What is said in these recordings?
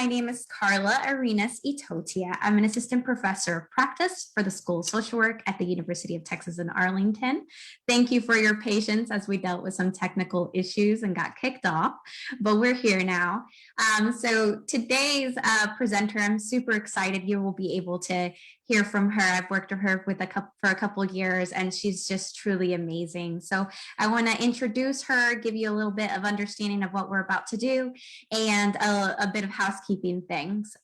my name is Carla Arenas Itotia. I'm an assistant professor of practice for the School of Social Work at the University of Texas in Arlington. Thank you for your patience as we dealt with some technical issues and got kicked off, but we're here now. So today's presenter, I'm super excited you will be able to hear from her. I've worked with her for a couple of years, and she's just truly amazing. So I want to introduce her, give you a little bit of understanding of what we're about to do, and a bit of housekeeping things.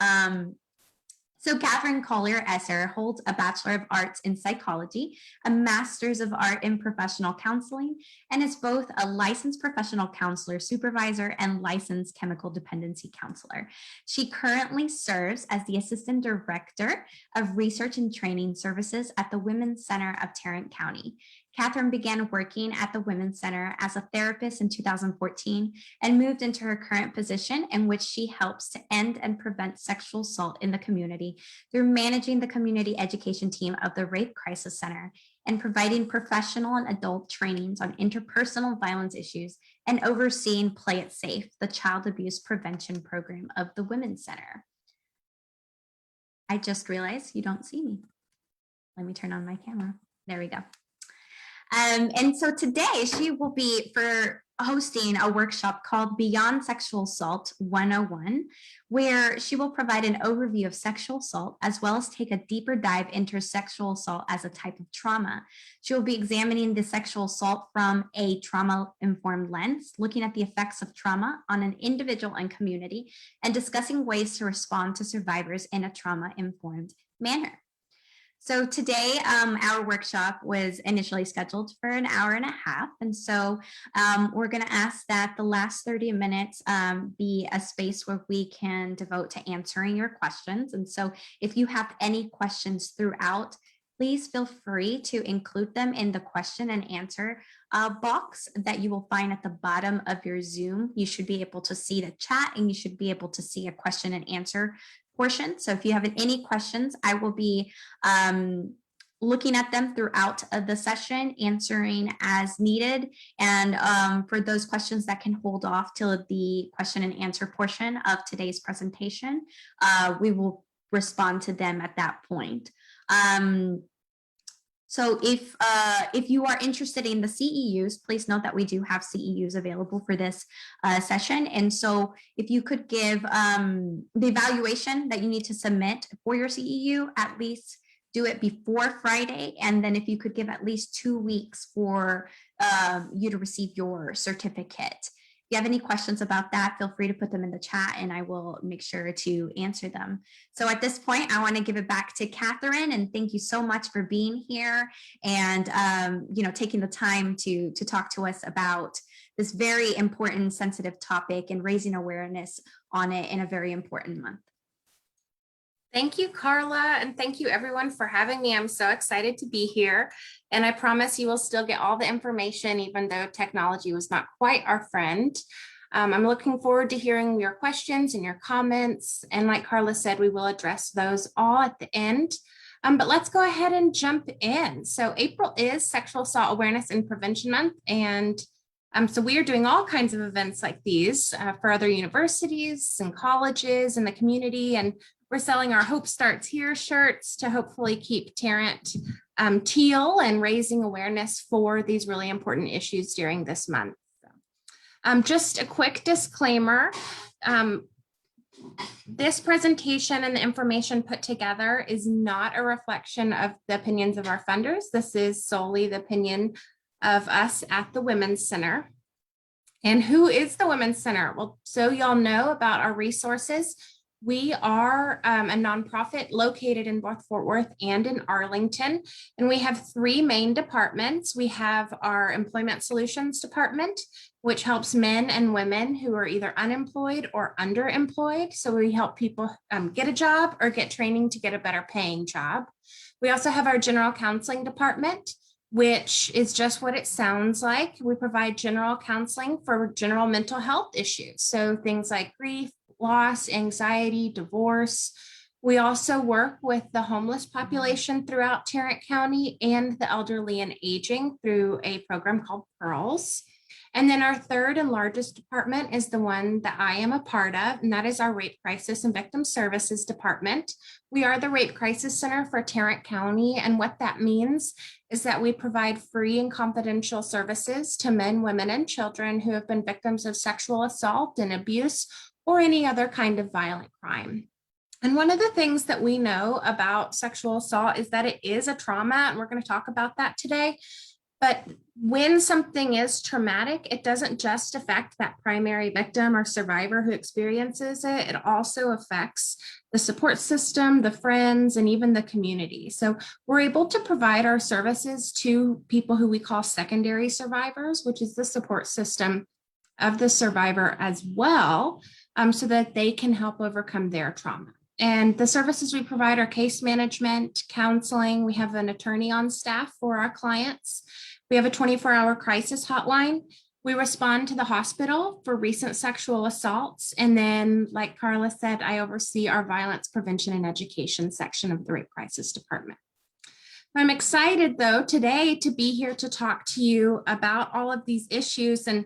So Catherine Collier-Esser holds a Bachelor of Arts in Psychology, a Master's of Art in Professional Counseling, and is both a licensed professional counselor supervisor and licensed chemical dependency counselor. She currently serves as the Assistant Director of Research and Training Services at the Women's Center of Tarrant County. Catherine began working at the Women's Center as a therapist in 2014 and moved into her current position, in which she helps to end and prevent sexual assault in the community through managing the community education team of the Rape Crisis Center and providing professional and adult trainings on interpersonal violence issues and overseeing Play It Safe, the child abuse prevention program of the Women's Center. I just realized you don't see me. Let me turn on my camera. There we go. And so today she will be hosting a workshop called Beyond Sexual Assault 101, where she will provide an overview of sexual assault, as well as take a deeper dive into sexual assault as a type of trauma. She will be examining the sexual assault from a trauma-informed lens, looking at the effects of trauma on an individual and community, and discussing ways to respond to survivors in a trauma-informed manner. So today, our workshop was initially scheduled for an hour and a half. And so we're going to ask that the last 30 minutes be a space where we can devote to answering your questions. And so if you have any questions throughout, please feel free to include them in the question and answer box that you will find at the bottom of your Zoom. You should be able to see the chat, and you should be able to see a question and answer portion. So if you have any questions, I will be looking at them throughout the session, answering as needed. And for those questions that can hold off till the question and answer portion of today's presentation, we will respond to them at that point. So if you are interested in the CEUs, please note that we do have CEUs available for this session. And so if you could give the evaluation that you need to submit for your CEU, at least do it before Friday. And then if you could give at least 2 weeks for you to receive your certificate. If you have any questions about that, feel free to put them in the chat and I will make sure to answer them. So at this point, I want to give it back to Catherine, and thank you so much for being here and taking the time to talk to us about this very important, sensitive topic and raising awareness on it in a very important month. Thank you, Carla, and thank you everyone for having me. I'm so excited to be here, and I promise you will still get all the information, even though technology was not quite our friend. I'm looking forward to hearing your questions and your comments, and like Carla said, we will address those all at the end. But let's go ahead and jump in. So April is Sexual Assault Awareness and Prevention Month, and so we are doing all kinds of events like these for other universities and colleges in the community, and we're selling our Hope Starts Here shirts to hopefully keep Tarrant teal and raising awareness for these really important issues during this month. Just a quick disclaimer. This presentation and the information put together is not a reflection of the opinions of our funders. This is solely the opinion of us at the Women's Center. And who is the Women's Center? Well, so y'all know about our resources. We are a nonprofit located in both Fort Worth and in Arlington, and we have 3 main departments. We have our Employment Solutions Department, which helps men and women who are either unemployed or underemployed. So we help people get a job or get training to get a better paying job. We also have our General Counseling Department, which is just what it sounds like. We provide general counseling for general mental health issues. So things like grief, loss, anxiety, divorce. We also work with the homeless population throughout Tarrant County and the elderly and aging through a program called Pearls. And then our third and largest department is the one that I am a part of, and that is our Rape Crisis and Victim Services Department. We are the Rape Crisis Center for Tarrant County, and what that means is that we provide free and confidential services to men, women, and children who have been victims of sexual assault and abuse or any other kind of violent crime. And one of the things that we know about sexual assault is that it is a trauma, and we're going to talk about that today. But when something is traumatic, it doesn't just affect that primary victim or survivor who experiences it. It also affects the support system, the friends, and even the community. So we're able to provide our services to people who we call secondary survivors, which is the support system of the survivor as well, so that they can help overcome their trauma. And the services we provide are case management, counseling. We have an attorney on staff for our clients. We have a 24-hour crisis hotline. We respond to the hospital for recent sexual assaults. And then, like Carla said, I oversee our violence prevention and education section of the Rape Crisis Department. I'm excited, though, today to be here to talk to you about all of these issues. And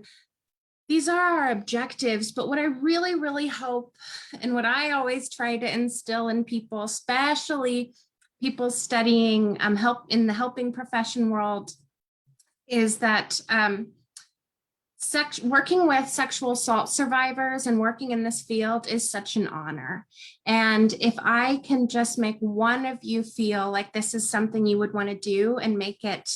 these are our objectives, but what I really, really hope, and what I always try to instill in people, especially people studying help in the helping profession world, is that working with sexual assault survivors and working in this field is such an honor. And if I can just make one of you feel like this is something you would want to do and make it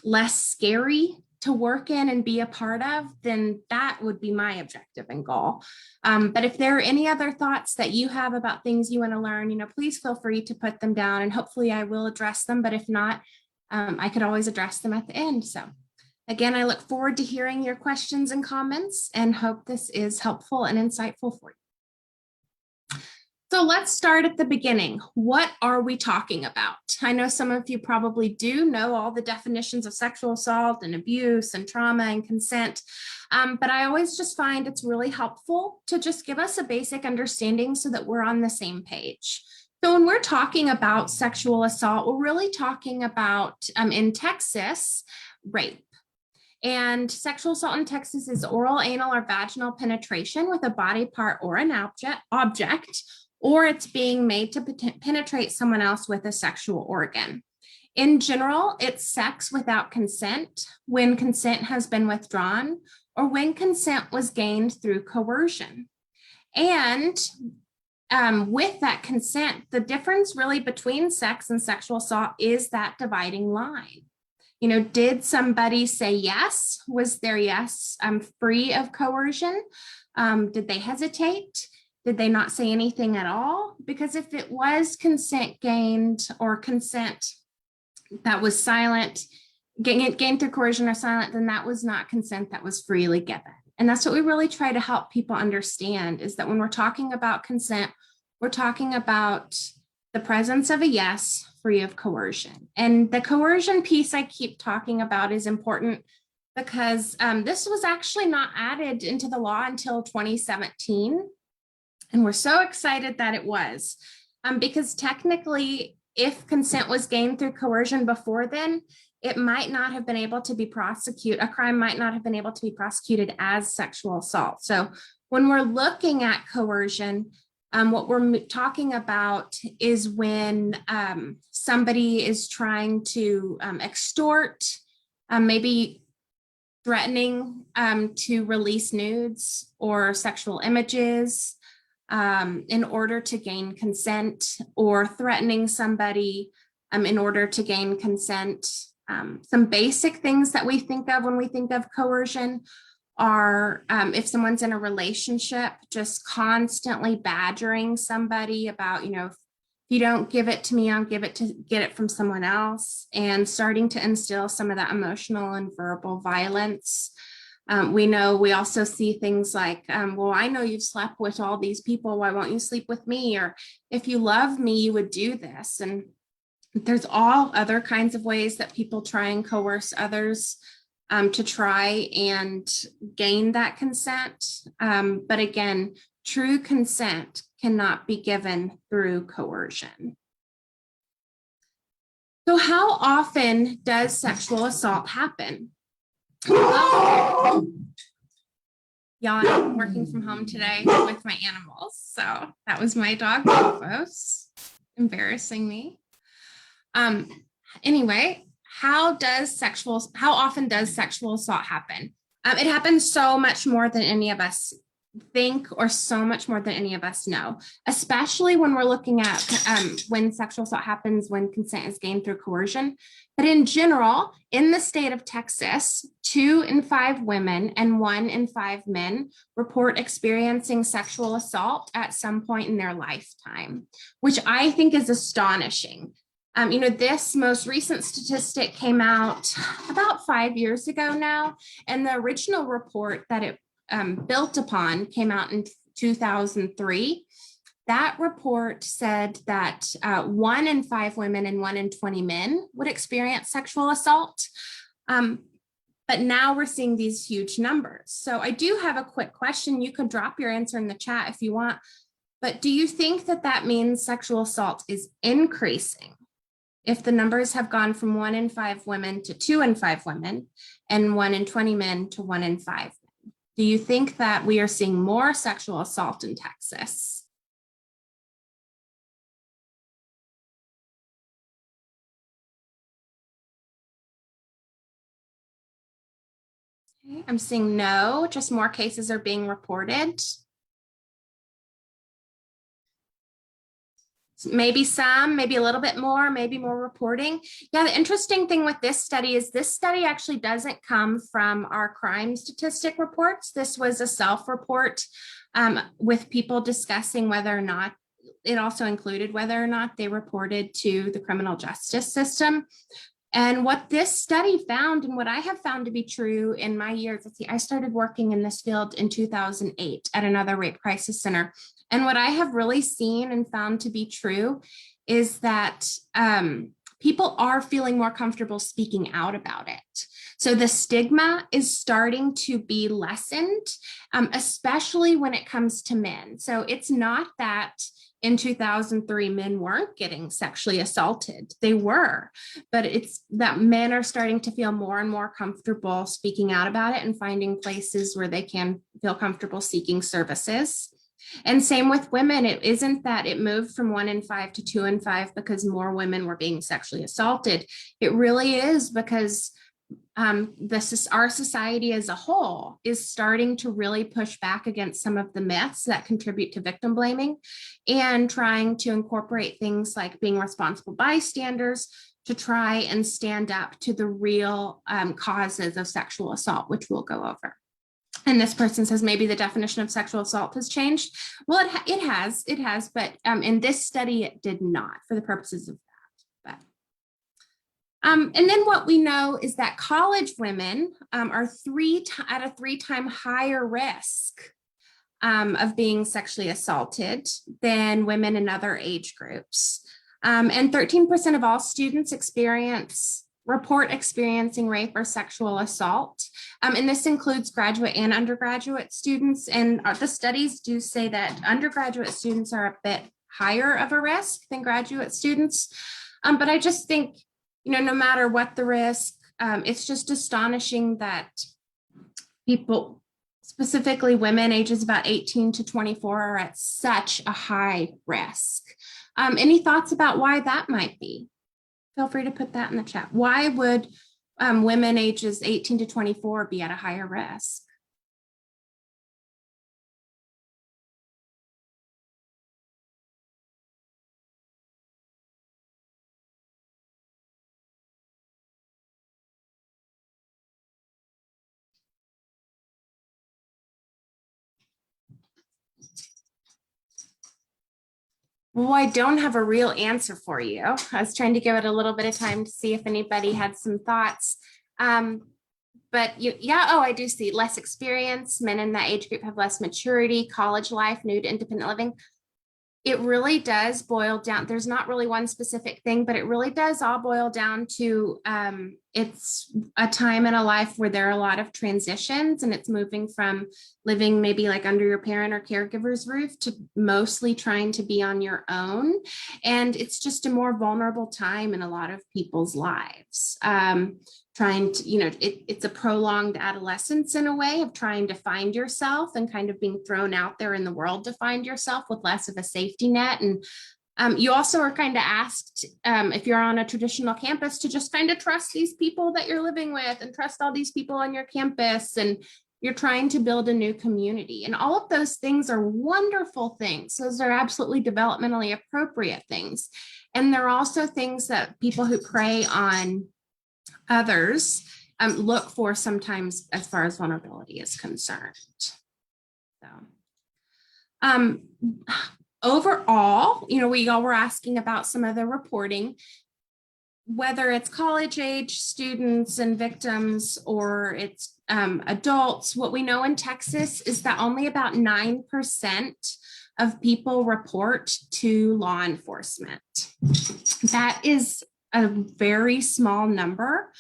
less scary to work in and be a part of, then that would be my objective and goal. But if there are any other thoughts that you have about things you want to learn, please feel free to put them down, and hopefully I will address them. But if not, I could always address them at the end. So again, I look forward to hearing your questions and comments and hope this is helpful and insightful for you. So let's start at the beginning. What are we talking about? I know some of you probably do know all the definitions of sexual assault and abuse and trauma and consent, but I always just find it's really helpful to just give us a basic understanding so that we're on the same page. So when we're talking about sexual assault, we're really talking about, in Texas, rape. And sexual assault in Texas is oral, anal, or vaginal penetration with a body part or an object, or it's being made to penetrate someone else with a sexual organ. In general, it's sex without consent, when consent has been withdrawn, or when consent was gained through coercion. And with that consent, the difference really between sex and sexual assault is that dividing line. Did somebody say yes? Was their yes free of coercion? Did they hesitate? Did they not say anything at all? Because if it was consent gained or consent that was silent, gained through coercion or silent, then that was not consent that was freely given. And that's what we really try to help people understand, is that when we're talking about consent, we're talking about the presence of a yes free of coercion. And the coercion piece I keep talking about is important because this was actually not added into the law until 2017. And we're so excited that it was, because technically, if consent was gained through coercion before then, it might not have been able to be prosecuted. A crime might not have been able to be prosecuted as sexual assault. So when we're looking at coercion, what we're talking about is when somebody is trying to extort, maybe threatening to release nudes or sexual images in order to gain consent, or threatening somebody in order to gain consent. Some basic things that we think of when we think of coercion are if someone's in a relationship, just constantly badgering somebody about, if you don't give it to me, I'll get it from someone else, and starting to instill some of that emotional and verbal violence. We also see things like, well, I know you've slept with all these people, why won't you sleep with me? Or if you love me, you would do this. And there's all other kinds of ways that people try and coerce others to try and gain that consent. But again, true consent cannot be given through coercion. So how often does sexual assault happen? Y'all, I'm working from home today with my animals. So that was my dog, Rufus, embarrassing me. Anyway, how often does sexual assault happen? It happens so much more than any of us think, or so much more than any of us know, especially when we're looking at when sexual assault happens when consent is gained through coercion. But in general, in the state of Texas, 2 in 5 women and 1 in 5 men report experiencing sexual assault at some point in their lifetime, which I think is astonishing. This most recent statistic came out about 5 years ago now, and the original report that it built upon came out in 2003. That report said that 1 in 5 women and 1 in 20 men would experience sexual assault. But now we're seeing these huge numbers. So I do have a quick question. You could drop your answer in the chat if you want. But do you think that that means sexual assault is increasing? If the numbers have gone from 1 in 5 women to 2 in 5 women and 1 in 20 men to 1 in 5 men, do you think that we are seeing more sexual assault in Texas? Okay, I'm seeing no, just more cases are being reported. Maybe some, maybe a little bit more, maybe more reporting. Yeah, the interesting thing with this study is this study actually doesn't come from our crime statistic reports. This was a self-report with people discussing whether or not, it also included whether or not they reported to the criminal justice system. And what this study found, and what I have found to be true in my years, I started working in this field in 2008 at another rape crisis center. And what I have really seen and found to be true is that people are feeling more comfortable speaking out about it. So the stigma is starting to be lessened, especially when it comes to men. So it's not that in 2003, men weren't getting sexually assaulted. They were, but it's that men are starting to feel more and more comfortable speaking out about it and finding places where they can feel comfortable seeking services. And same with women. It isn't that it moved from 1 in 5 to 2 in 5 because more women were being sexually assaulted. It really is because our society as a whole is starting to really push back against some of the myths that contribute to victim blaming and trying to incorporate things like being responsible bystanders to try and stand up to the real causes of sexual assault, which we'll go over. And this person says maybe the definition of sexual assault has changed. Well, it has, but in this study, it did not for the purposes of that. And then what we know is that college women are at a 3-time higher risk of being sexually assaulted than women in other age groups. And 13% of all students report experiencing rape or sexual assault. And this includes graduate and undergraduate students. And the studies do say that undergraduate students are a bit higher of a risk than graduate students. But I just think, no matter what the risk, it's just astonishing that people, specifically women ages about 18 to 24, are at such a high risk. Any thoughts about why that might be? Feel free to put that in the chat. Why would women ages 18 to 24 be at a higher risk? Well, I don't have a real answer for you. I was trying to give it a little bit of time to see if anybody had some thoughts. But I do see less experience. Men in that age group have less maturity, college life, new to independent living. It really does boil down. There's not really one specific thing, but it really does all boil down to it's a time in a life where there are a lot of transitions, and it's moving from living maybe like under your parent or caregiver's roof to mostly trying to be on your own. And it's just a more vulnerable time in a lot of people's lives. trying to, you know, it's a prolonged adolescence in a way of trying to find yourself and kind of being thrown out there in the world to find yourself with less of a safety net. And you also are kind of asked, if you're on a traditional campus, to just kind of trust these people that you're living with and trust all these people on your campus. And you're trying to build a new community. And all of those things are wonderful things. Those are absolutely developmentally appropriate things. And they're also things that people who prey on others look for sometimes as far as vulnerability is concerned. So, overall, you know, we all were asking about some of the reporting, whether it's college age students and victims or it's adults. What we know in Texas is that only about 9% of people report to law enforcement. That is a very small number.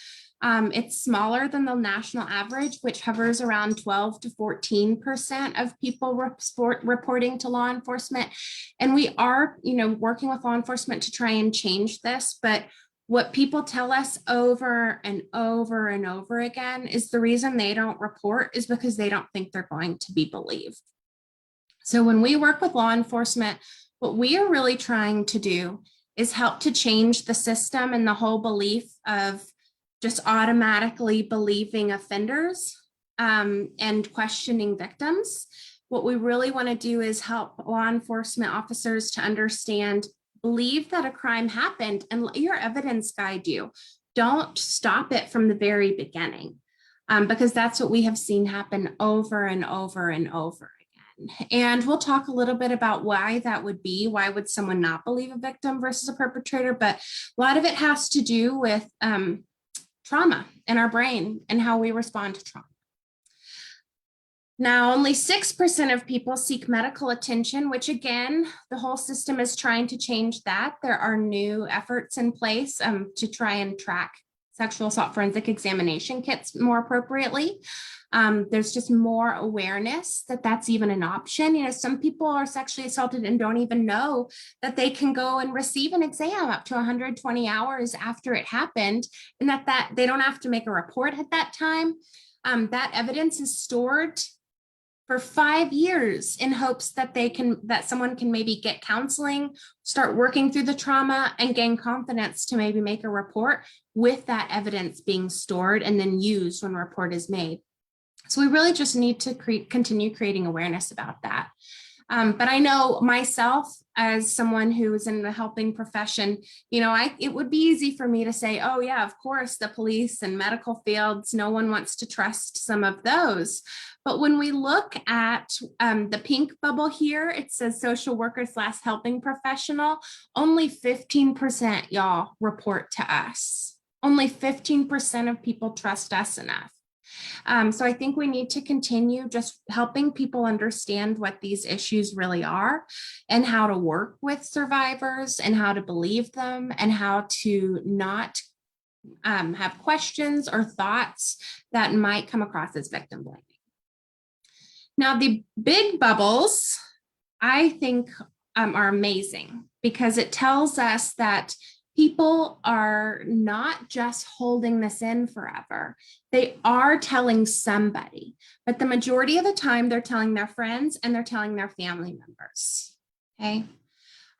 It's smaller than the national average, which hovers around 12 to 14% of people reporting to law enforcement. And we are, you know, working with law enforcement to try and change this. But what people tell us over and over and over again is the reason they don't report is because they don't think they're going to be believed. So when we work with law enforcement, what we are really trying to do is help to change the system and the whole belief of just automatically believing offenders and questioning victims. What we really want to do is help law enforcement officers to understand, believe that a crime happened and let your evidence guide you. Don't stop it from the very beginning, because that's what we have seen happen over and over and over again. And we'll talk a little bit about why that would be. Why would someone not believe a victim versus a perpetrator? But a lot of it has to do with trauma in our brain and how we respond to trauma. Now, only 6% of people seek medical attention, which again, the whole system is trying to change that. There are new efforts in place to try and track sexual assault forensic examination kits more appropriately. There's just more awareness that that's even an option. You know, some people are sexually assaulted and don't even know that they can go and receive an exam up to 120 hours after it happened, and that they don't have to make a report at that time. That evidence is stored for 5 years in hopes that someone can maybe get counseling, start working through the trauma, and gain confidence to maybe make a report with that evidence being stored and then used when a report is made. So we really just need to continue creating awareness about that. But I know myself, as someone who is in the helping profession, you know, it would be easy for me to say, oh yeah, of course, the police and medical fields, no one wants to trust some of those. But when we look at the pink bubble here, it says social worker/helping professional, only 15%, y'all, report to us. Only 15% of people trust us enough. So I think we need to continue just helping people understand what these issues really are and how to work with survivors and how to believe them and how to not have questions or thoughts that might come across as victim blaming. Now, the big bubbles, I think, are amazing because it tells us that people are not just holding this in forever. They are telling somebody, but the majority of the time they're telling their friends and they're telling their family members, okay?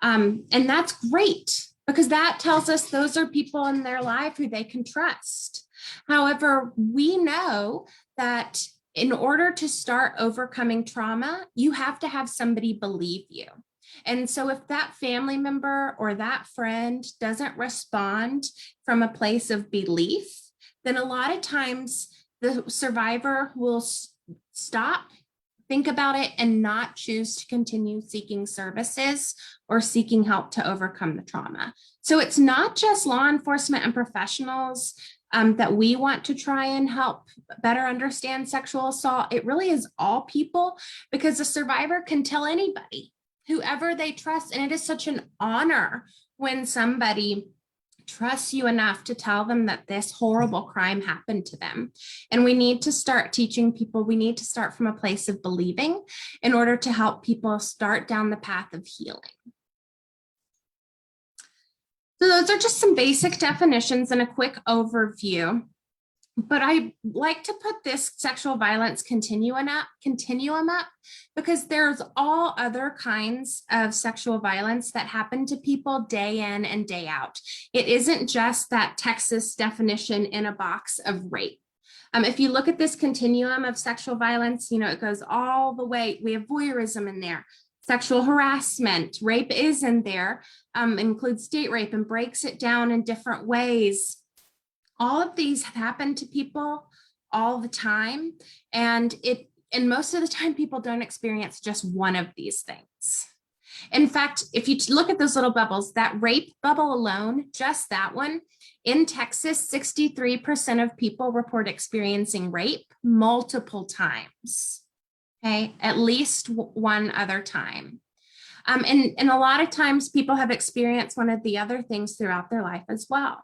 And that's great because that tells us those are people in their life who they can trust. However, we know that in order to start overcoming trauma, you have to have somebody believe you. And so if that family member or that friend doesn't respond from a place of belief, then a lot of times the survivor will stop, think about it, and not choose to continue seeking services or seeking help to overcome the trauma. So it's not just law enforcement and professionals that we want to try and help better understand sexual assault. It really is all people, because a survivor can tell anybody, whoever they trust. And it is such an honor when somebody trusts you enough to tell them that this horrible crime happened to them. And we need to start teaching people, we need to start from a place of believing in order to help people start down the path of healing. So those are just some basic definitions and a quick overview. But I like to put this sexual violence continuum up because there's all other kinds of sexual violence that happen to people day in and day out. It isn't just that Texas definition in a box of rape. If you look at this continuum of sexual violence, you know, it goes all the way. We have voyeurism in there, sexual harassment, rape is in there, includes date rape and breaks it down in different ways. All of these happen to people all the time. And most of the time, people don't experience just one of these things. In fact, if you look at those little bubbles, that rape bubble alone, just that one, in Texas, 63% of people report experiencing rape multiple times, okay, at least one other time. And a lot of times people have experienced one of the other things throughout their life as well.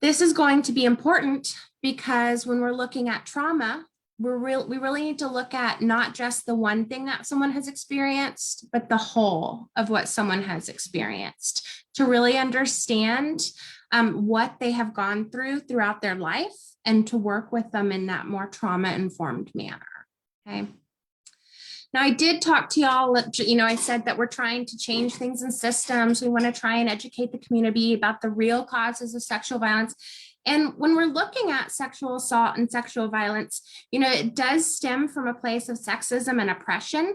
This is going to be important because when we're looking at trauma, we really need to look at not just the one thing that someone has experienced, but the whole of what someone has experienced to really understand what they have gone through throughout their life and to work with them in that more trauma-informed manner, okay? Now, I did talk to y'all, you know, I said that we're trying to change things in systems. We want to try and educate the community about the real causes of sexual violence. And when we're looking at sexual assault and sexual violence, you know, it does stem from a place of sexism and oppression.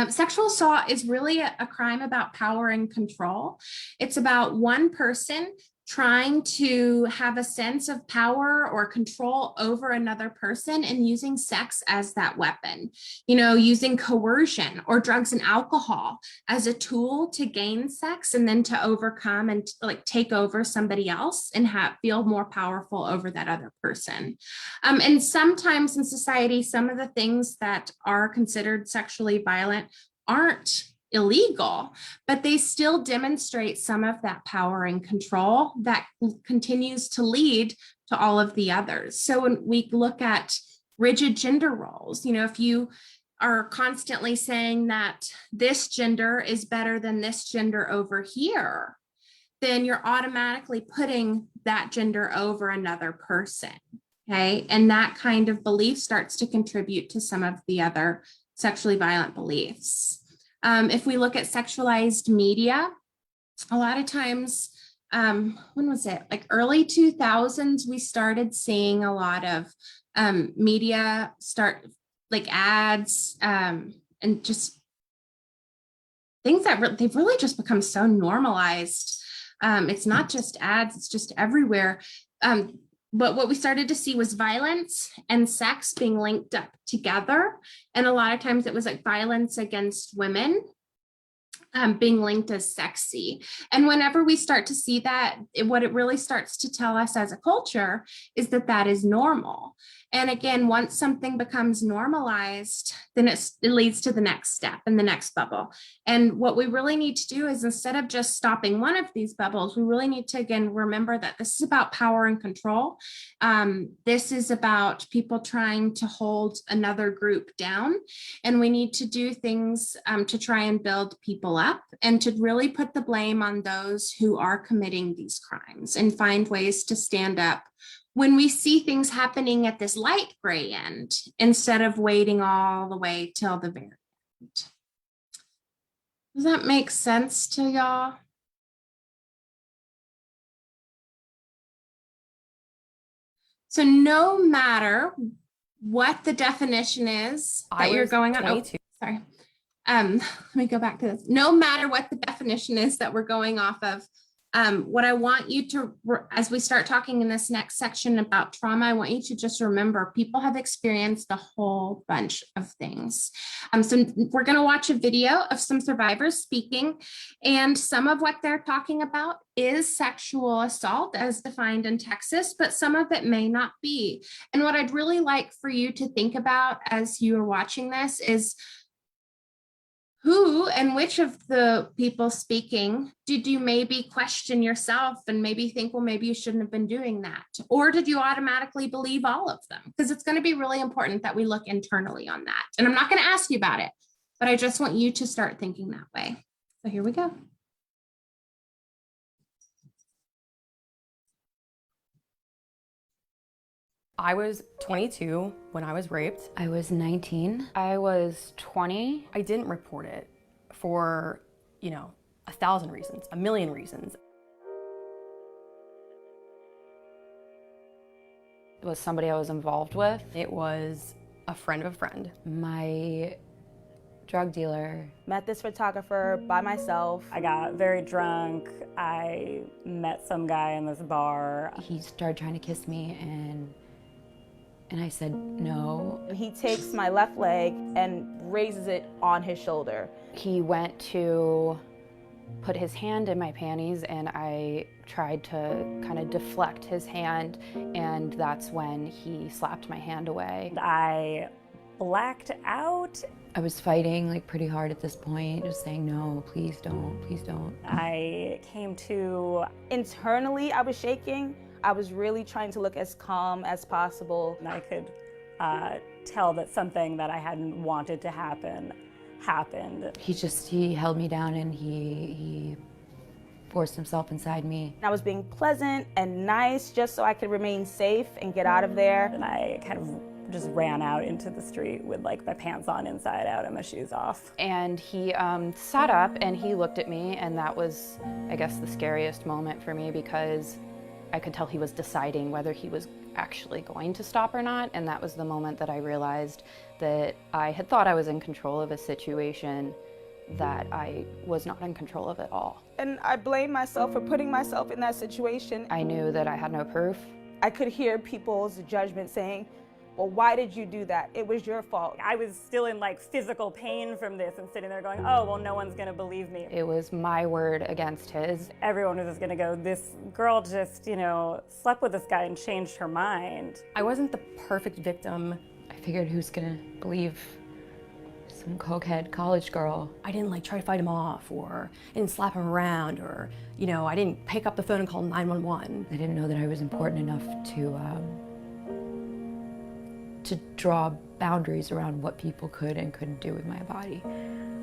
Sexual assault is really a crime about power and control. It's about one person trying to have a sense of power or control over another person and using sex as that weapon, you know, using coercion or drugs and alcohol as a tool to gain sex and then to overcome and like take over somebody else and feel more powerful over that other person. And sometimes in society, some of the things that are considered sexually violent aren't illegal, but they still demonstrate some of that power and control that continues to lead to all of the others. So when we look at rigid gender roles, you know, if you are constantly saying that this gender is better than this gender over here, then you're automatically putting that gender over another person, okay? And that kind of belief starts to contribute to some of the other sexually violent beliefs. If we look at sexualized media, a lot of times, when was it? Like early 2000s, we started seeing a lot of media start like ads and just things that they've really just become so normalized. It's not just ads, it's just everywhere. But what we started to see was violence and sex being linked up together. And a lot of times it was like violence against women being linked as sexy. And whenever we start to see that, what it really starts to tell us as a culture is that that is normal. And again, once something becomes normalized, then it leads to the next step and the next bubble. And what we really need to do is instead of just stopping one of these bubbles, we really need to, again, remember that this is about power and control. This is about people trying to hold another group down. And we need to do things to try and build people up and to really put the blame on those who are committing these crimes and find ways to stand up when we see things happening at this light gray end, instead of waiting all the way till the very end. Does that make sense to y'all? So no matter what the definition is that you're going on, oh, sorry. Let me go back to this. No matter what the definition is that we're going off of, what I want you to, as we start talking in this next section about trauma, I want you to just remember people have experienced a whole bunch of things. So we're going to watch a video of some survivors speaking, and some of what they're talking about is sexual assault as defined in Texas, but some of it may not be. And what I'd really like for you to think about as you are watching this is, who and which of the people speaking did you maybe question yourself and maybe think, well, maybe you shouldn't have been doing that? Or did you automatically believe all of them? Because it's going to be really important that we look internally on that. And I'm not going to ask you about it, but I just want you to start thinking that way. So here we go. I was 22 when I was raped. I was 19. I was 20. I didn't report it for, 1,000 reasons, a million reasons. It was somebody I was involved with. It was a friend of a friend. My drug dealer. Met this photographer by myself. I got very drunk. I met some guy in this bar. He started trying to kiss me and I said no. He takes my left leg and raises it on his shoulder. He went to put his hand in my panties and I tried to kind of deflect his hand, and that's when he slapped my hand away. I blacked out. I was fighting like pretty hard at this point, just saying no, please don't, please don't. I came to, internally I was shaking. I was really trying to look as calm as possible. And I could tell that something that I hadn't wanted to happen happened. He held me down and he forced himself inside me. I was being pleasant and nice just so I could remain safe and get out of there. And I kind of just ran out into the street with like my pants on inside out and my shoes off. And he sat up and he looked at me, and that was, I guess, the scariest moment for me, because I could tell he was deciding whether he was actually going to stop or not. And that was the moment that I realized that I had thought I was in control of a situation that I was not in control of at all. And I blame myself for putting myself in that situation. I knew that I had no proof. I could hear people's judgment saying, well, why did you do that? It was your fault. I was still in like physical pain from this and sitting there going, oh, well, no one's gonna believe me. It was my word against his. Everyone was just gonna go, this girl just, slept with this guy and changed her mind. I wasn't the perfect victim. I figured, who's gonna believe some cokehead college girl? I didn't try to fight him off, or I didn't slap him around, or, I didn't pick up the phone and call 911. I didn't know that I was important enough to draw boundaries around what people could and couldn't do with my body.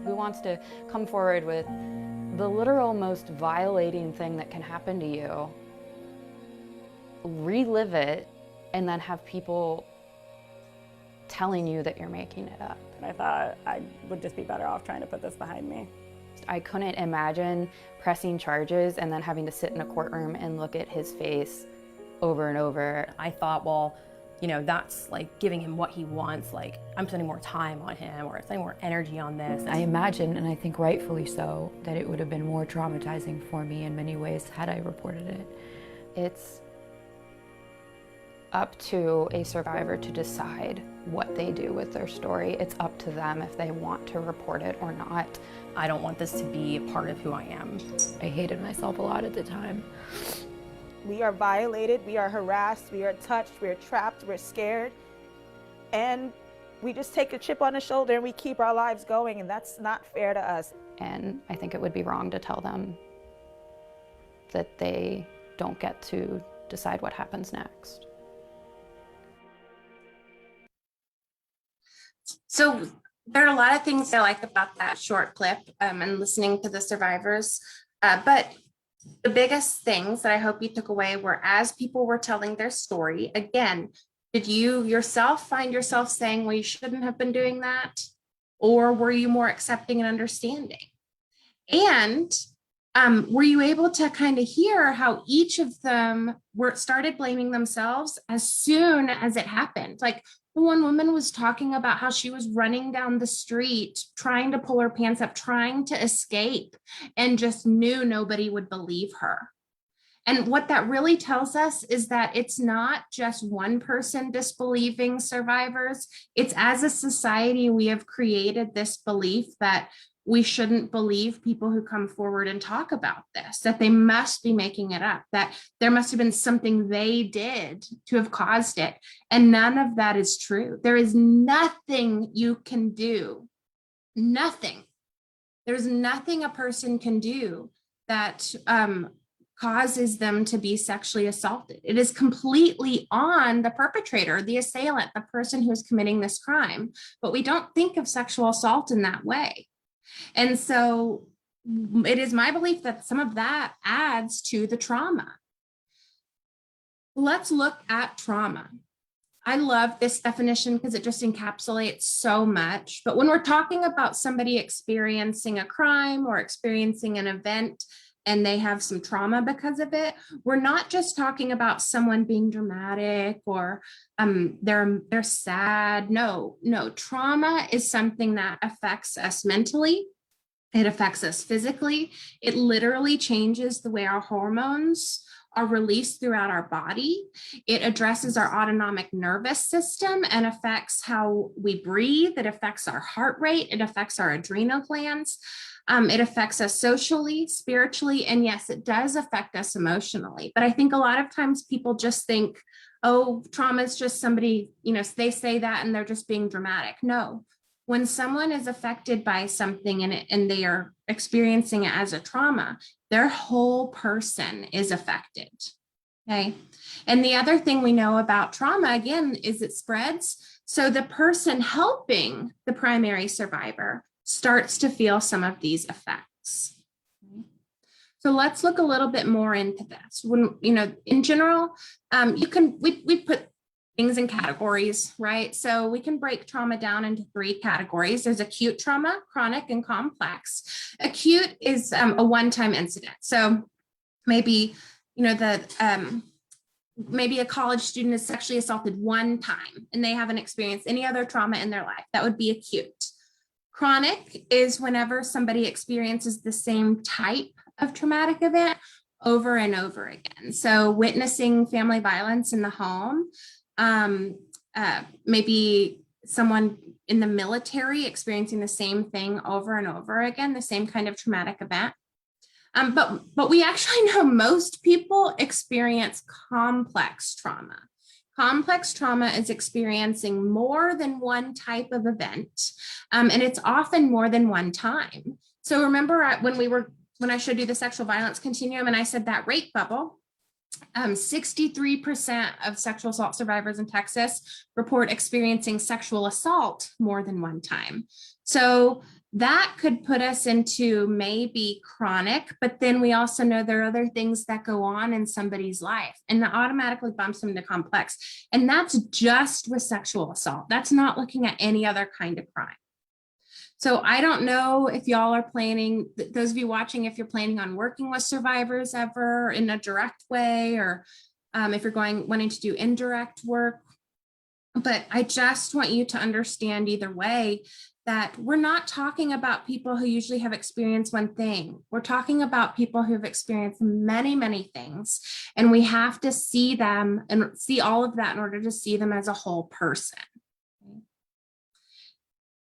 Who wants to come forward with the literal most violating thing that can happen to you, relive it, and then have people telling you that you're making it up? I thought I would just be better off trying to put this behind me. I couldn't imagine pressing charges and then having to sit in a courtroom and look at his face over and over. I thought, well, that's giving him what he wants. I'm spending more time on him, or spending more energy on this. I imagine, and I think rightfully so, that it would have been more traumatizing for me in many ways had I reported it. It's up to a survivor to decide what they do with their story. It's up to them if they want to report it or not. I don't want this to be a part of who I am. I hated myself a lot at the time. We are violated, we are harassed, we are touched, we are trapped, we're scared. And we just take a chip on the shoulder and we keep our lives going, and that's not fair to us. And I think it would be wrong to tell them that they don't get to decide what happens next. So there are a lot of things I like about that short clip and listening to the survivors, but the biggest things that I hope you took away were, as people were telling their story, again, did you yourself find yourself saying, well, you shouldn't have been doing that? Or were you more accepting and understanding? And were you able to kind of hear how each of them started blaming themselves as soon as it happened? The one woman was talking about how she was running down the street, trying to pull her pants up, trying to escape, and just knew nobody would believe her. And what that really tells us is that it's not just one person disbelieving survivors. It's, as a society, we have created this belief that we shouldn't believe people who come forward and talk about this, that they must be making it up, that there must have been something they did to have caused it. And none of that is true. There is nothing you can do, nothing. There's nothing a person can do that causes them to be sexually assaulted. It is completely on the perpetrator, the assailant, the person who is committing this crime. But we don't think of sexual assault in that way. And so it is my belief that some of that adds to the trauma. Let's look at trauma. I love this definition because it just encapsulates so much. But when we're talking about somebody experiencing a crime or experiencing an event and they have some trauma because of it, we're not just talking about someone being dramatic or they're sad. No, trauma is something that affects us mentally. It affects us physically. It literally changes the way our hormones are released throughout our body. It addresses our autonomic nervous system and affects how we breathe. It affects our heart rate. It affects our adrenal glands. It affects us socially, spiritually, and yes, it does affect us emotionally. But I think a lot of times people just think, oh, trauma is just somebody, they say that and they're just being dramatic. No, when someone is affected by something and they are experiencing it as a trauma, their whole person is affected. Okay. And the other thing we know about trauma, again, is it spreads. So the person helping the primary survivor starts to feel some of these effects. So let's look a little bit more into this. When, in general, we put things in categories, right? So we can break trauma down into 3 categories. There's acute trauma, chronic, and complex. Acute is a one-time incident. So maybe, maybe a college student is sexually assaulted one time and they haven't experienced any other trauma in their life. That would be acute. Chronic is whenever somebody experiences the same type of traumatic event over and over again. So witnessing family violence in the home, maybe someone in the military experiencing the same thing over and over again, the same kind of traumatic event. But we actually know most people experience complex trauma. Complex trauma is experiencing more than one type of event, and it's often more than one time. So remember when I showed you the sexual violence continuum and I said that rate bubble, 63% of sexual assault survivors in Texas report experiencing sexual assault more than one time. So that could put us into maybe chronic, but then we also know there are other things that go on in somebody's life and that automatically bumps them to complex. And that's just with sexual assault. That's not looking at any other kind of crime. So I don't know if y'all are planning, those of you watching, if you're planning on working with survivors ever in a direct way, or if you're wanting to do indirect work. But I just want you to understand either way that we're not talking about people who usually have experienced one thing. We're talking about people who have experienced many, many things. And we have to see them and see all of that in order to see them as a whole person.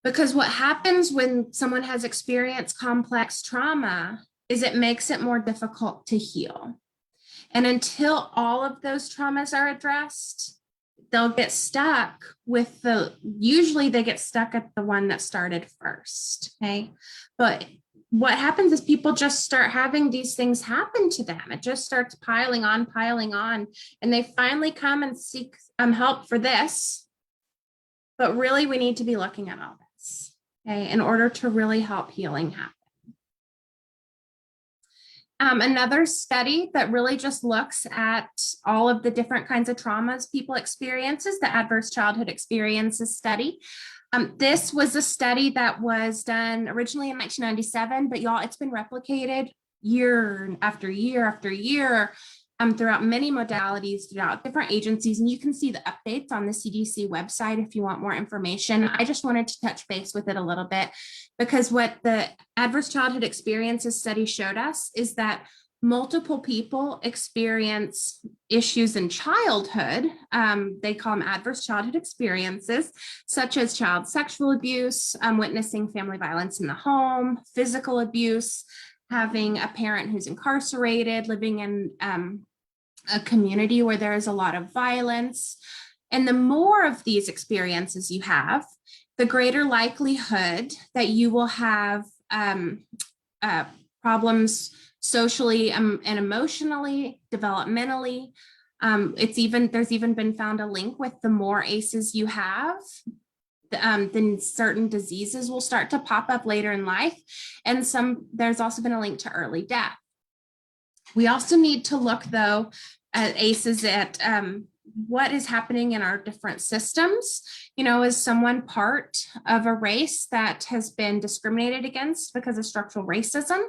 Because what happens when someone has experienced complex trauma is it makes it more difficult to heal. And until all of those traumas are addressed, they'll get stuck with usually they get stuck at the one that started first, okay? But what happens is people just start having these things happen to them. It just starts piling on, and they finally come and seek help for this. But really, we need to be looking at all this, okay, in order to really help healing happen. Another study that really just looks at all of the different kinds of traumas people experience is the Adverse Childhood Experiences Study. This was a study that was done originally in 1997, but y'all, it's been replicated year after year after year throughout many modalities, throughout different agencies, and you can see the updates on the CDC website if you want more information. I just wanted to touch base with it a little bit because what the Adverse Childhood Experiences Study showed us is that multiple people experience issues in childhood. They call them adverse childhood experiences, such as child sexual abuse, witnessing family violence in the home, physical abuse, having a parent who's incarcerated, living in a community where there is a lot of violence. And the more of these experiences you have, the greater likelihood that you will have problems socially and emotionally, developmentally. There's even been found a link with the more ACEs you have, then certain diseases will start to pop up later in life. And there's also been a link to early death. We also need to look though at ACEs at what is happening in our different systems. You know, is someone part of a race that has been discriminated against because of structural racism?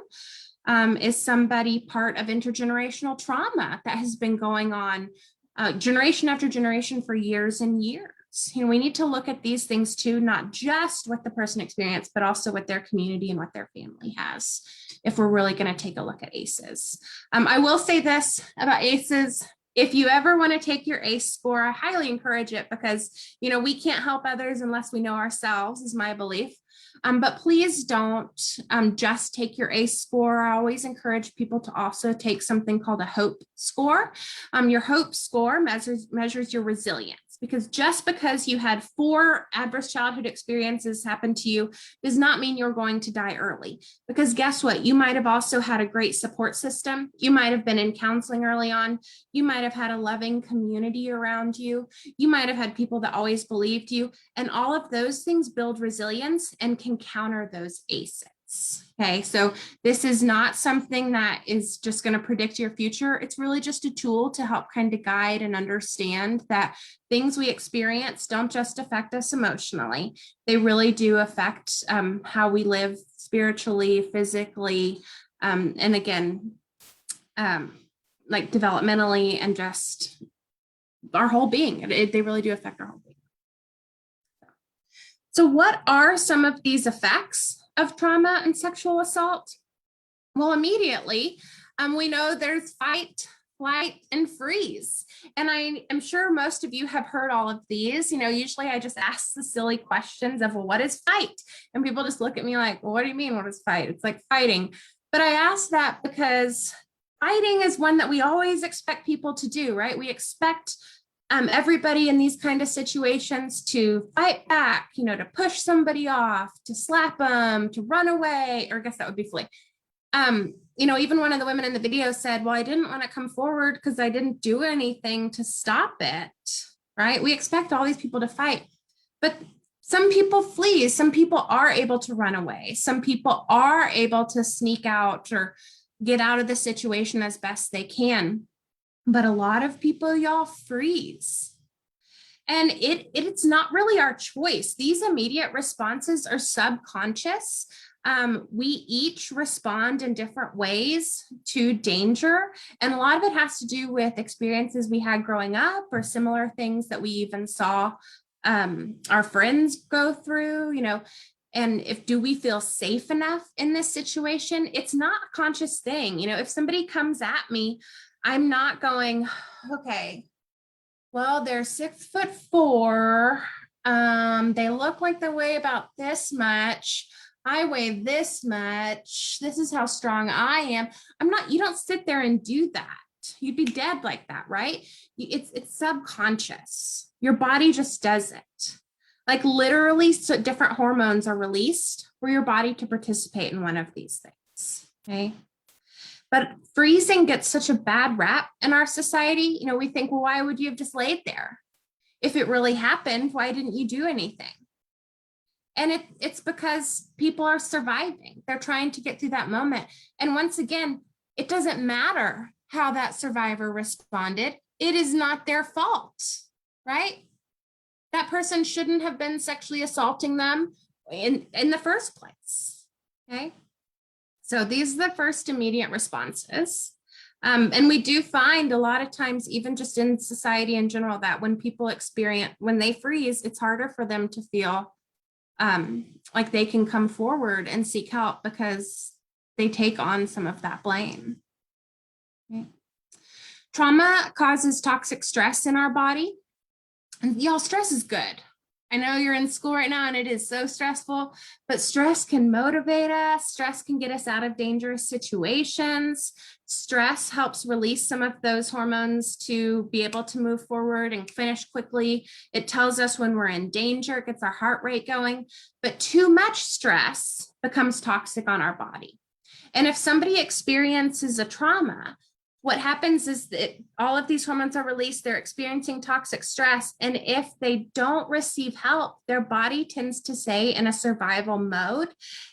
Is somebody part of intergenerational trauma that has been going on generation after generation for years and years? You know, we need to look at these things too, not just what the person experienced, but also what their community and what their family has, if we're really going to take a look at ACEs. I will say this about ACEs. If you ever want to take your ACE score, I highly encourage it, because, you know, we can't help others unless we know ourselves, is my belief. But please don't just take your ACE score. I always encourage people to also take something called a HOPE score. Your HOPE score measures your resilience, because just because you had 4 adverse childhood experiences happen to you does not mean you're going to die early. Because guess what? You might have also had a great support system. You might have been in counseling early on. You might have had a loving community around you. You might have had people that always believed you. And all of those things build resilience and can counter those ACEs. Okay, so this is not something that is just going to predict your future. It's really just a tool to help kind of guide and understand that things we experience don't just affect us emotionally. They really do affect how we live spiritually, physically, and again, like developmentally, and just our whole being. They really do affect our whole being. So what are some of these effects of trauma and sexual assault? Well, immediately, we know there's fight, flight, and freeze. And I am sure most of you have heard all of these. You know, usually I just ask the silly questions of, well, what is fight? And people just look at me like, well, what do you mean, what is fight? It's like fighting. But I ask that because fighting is one that we always expect people to do, right? We expect everybody in these kind of situations to fight back, you know, to push somebody off, to slap them, to run away, or I guess that would be flee. You know, even one of the women in the video said, well, I didn't want to come forward because I didn't do anything to stop it, right? We expect all these people to fight, but some people flee. Some people are able to run away. Some people are able to sneak out or get out of the situation as best they can. But a lot of people, y'all, freeze. And it's not really our choice. These immediate responses are subconscious. We each respond in different ways to danger. And a lot of it has to do with experiences we had growing up, or similar things that we even saw our friends go through, you know. And do we feel safe enough in this situation? It's not a conscious thing. You know, if somebody comes at me, I'm not going, okay, well, they're 6'4". They look like they weigh about this much. I weigh this much. This is how strong I am. You don't sit there and do that. You'd be dead like that, right? It's subconscious. Your body just does it. Like literally, so different hormones are released for your body to participate in one of these things, okay? But freezing gets such a bad rap in our society. You know, we think, well, why would you have just laid there? If it really happened, why didn't you do anything? And it's because people are surviving. They're trying to get through that moment. And once again, it doesn't matter how that survivor responded. It is not their fault, right? That person shouldn't have been sexually assaulting them in the first place, okay? So these are the first immediate responses. And we do find a lot of times, even just in society in general, that when people when they freeze, it's harder for them to feel like they can come forward and seek help because they take on some of that blame. Okay. Trauma causes toxic stress in our body. And y'all, stress is good. I know you're in school right now and it is so stressful, but stress can motivate us. Stress can get us out of dangerous situations. Stress helps release some of those hormones to be able to move forward and finish quickly. It tells us when we're in danger, it gets our heart rate going, but too much stress becomes toxic on our body. And if somebody experiences a trauma, what happens is that all of these hormones are released, they're experiencing toxic stress, and if they don't receive help, their body tends to stay in a survival mode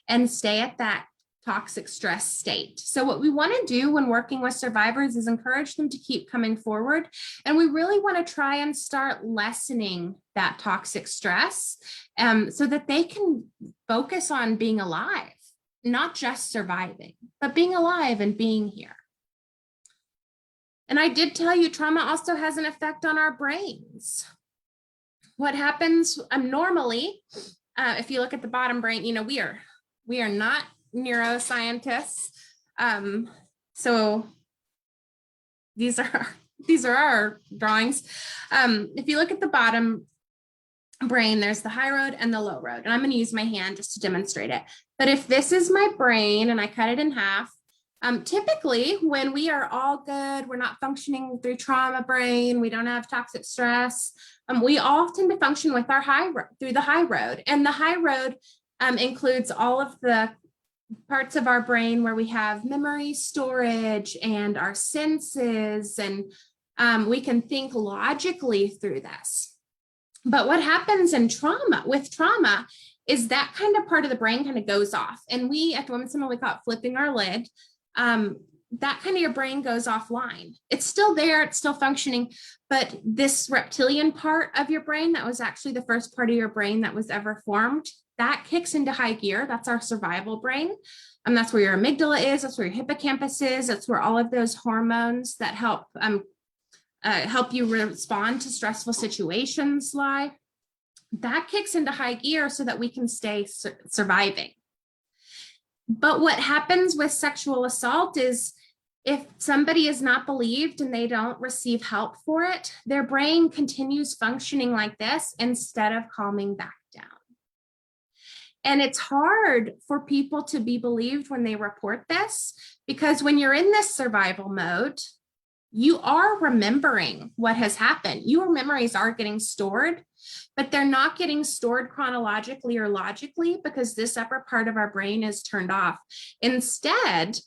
and stay at that toxic stress state. So what we want to do when working with survivors is encourage them to keep coming forward. And we really want to try and start lessening that toxic stress so that they can focus on being alive, not just surviving, but being alive and being here. And I did tell you, trauma also has an effect on our brains. What happens normally, if you look at the bottom brain, you know, we are not neuroscientists. So these are our drawings. If you look at the bottom brain, there's the high road and the low road. And I'm going to use my hand just to demonstrate it. But if this is my brain and I cut it in half, typically when we are all good, we're not functioning through trauma brain, we don't have toxic stress, we all tend to function with our through the high road. And the high road includes all of the parts of our brain where we have memory storage and our senses, and we can think logically through this. But what happens in trauma, is that kind of part of the brain kind of goes off. And we at the Women's Center, we call it flipping our lid. That kind of your brain goes offline. It's still there, it's still functioning, but this reptilian part of your brain, that was actually the first part of your brain that was ever formed, that kicks into high gear. That's our survival brain. And that's where your amygdala is, that's where your hippocampus is, that's where all of those hormones that help you respond to stressful situations lie. That kicks into high gear so that we can stay surviving. But what happens with sexual assault is if somebody is not believed and they don't receive help for it, their brain continues functioning like this instead of calming back down. And it's hard for people to be believed when they report this, because when you're in this survival mode, you are remembering what has happened. Your memories are getting stored, but they're not getting stored chronologically or logically because this upper part of our brain is turned off. Instead,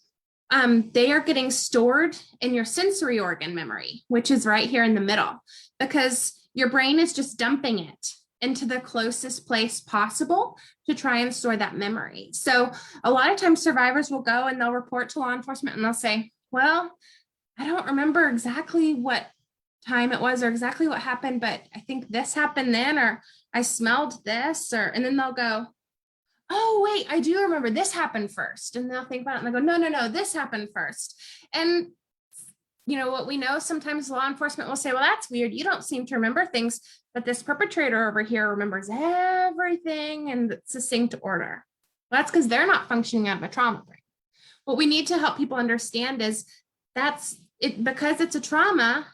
they are getting stored in your sensory organ memory, which is right here in the middle, because your brain is just dumping it into the closest place possible to try and store that memory. So a lot of times survivors will go and they'll report to law enforcement and they'll say, well, I don't remember exactly what time it was or exactly what happened, but I think this happened then, or I smelled this, and then they'll go, oh, wait, I do remember this happened first. And they'll think about it and they'll go, no, this happened first. And you know what we know, sometimes law enforcement will say, well, that's weird. You don't seem to remember things, but this perpetrator over here remembers everything in succinct order. Well, that's because they're not functioning out of a trauma brain. What we need to help people understand is that's it, because it's a trauma,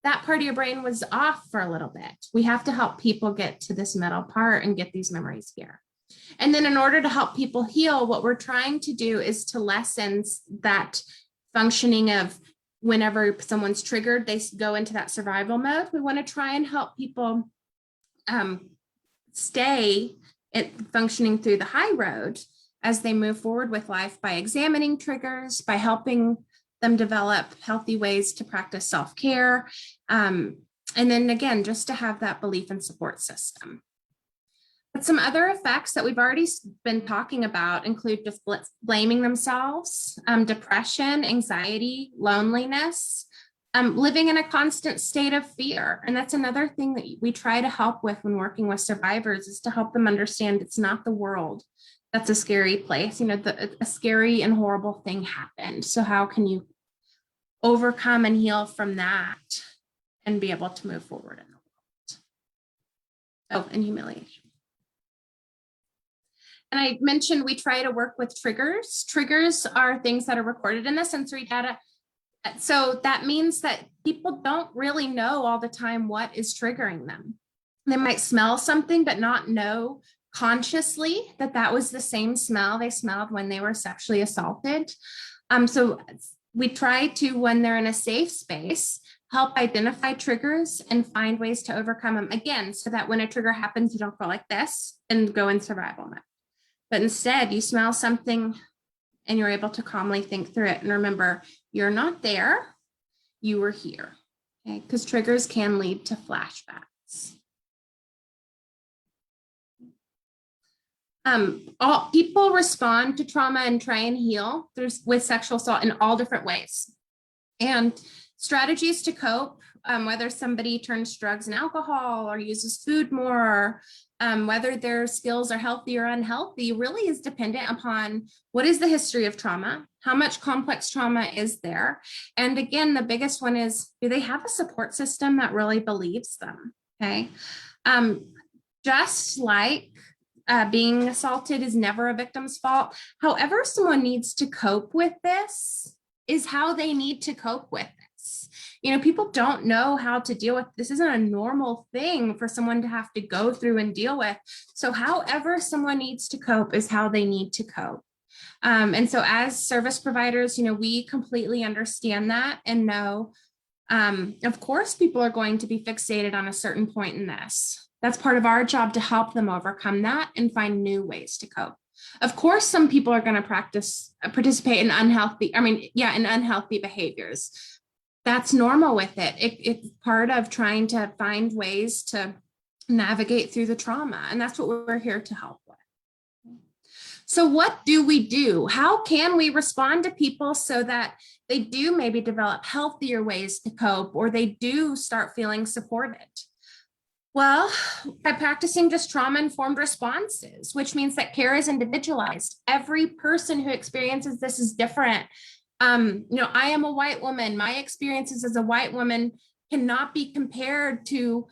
that part of your brain was off for a little bit. We have to help people get to this middle part and get these memories here. And then in order to help people heal, what we're trying to do is to lessen that functioning of whenever someone's triggered, they go into that survival mode. We want to try and help people stay functioning through the high road as they move forward with life by examining triggers, by helping them develop healthy ways to practice self-care. And then again, just to have that belief and support system. But some other effects that we've already been talking about include just blaming themselves, depression, anxiety, loneliness, living in a constant state of fear. And that's another thing that we try to help with when working with survivors, is to help them understand it's not the world that's a scary place. You know, a scary and horrible thing happened. So how can you overcome and heal from that and be able to move forward in the world? Oh, and humiliation. And I mentioned we try to work with triggers. Triggers are things that are recorded in the sensory data. So that means that people don't really know all the time what is triggering them. They might smell something, but not know consciously that that was the same smell they smelled when they were sexually assaulted. So we try to, when they're in a safe space, help identify triggers and find ways to overcome them, again, so that when a trigger happens, you don't go like this and go in survival mode. But instead, you smell something and you're able to calmly think through it. And remember, you're not there, you were here. Okay, because triggers can lead to flashbacks. All people respond to trauma and try and heal with sexual assault in all different ways. And strategies to cope, whether somebody turns to drugs and alcohol or uses food more, whether their skills are healthy or unhealthy, really is dependent upon what is the history of trauma, how much complex trauma is there. And again, the biggest one is, do they have a support system that really believes them? Okay. Just like being assaulted is never a victim's fault. However, someone needs to cope with this is how they need to cope with this. You know, people don't know how to deal with this. Isn't a normal thing for someone to have to go through and deal with. So however someone needs to cope is how they need to cope. And so as service providers, you know, we completely understand that and know, of course, people are going to be fixated on a certain point in this. That's part of our job to help them overcome that and find new ways to cope. Of course, some people are going to participate in unhealthy behaviors. That's normal with it. It's part of trying to find ways to navigate through the trauma. And that's what we're here to help with. So what do we do? How can we respond to people so that they do maybe develop healthier ways to cope, or they do start feeling supported? Well, by practicing just trauma-informed responses, which means that care is individualized. Every person who experiences this is different. You know, I am a white woman. My experiences as a white woman cannot be compared to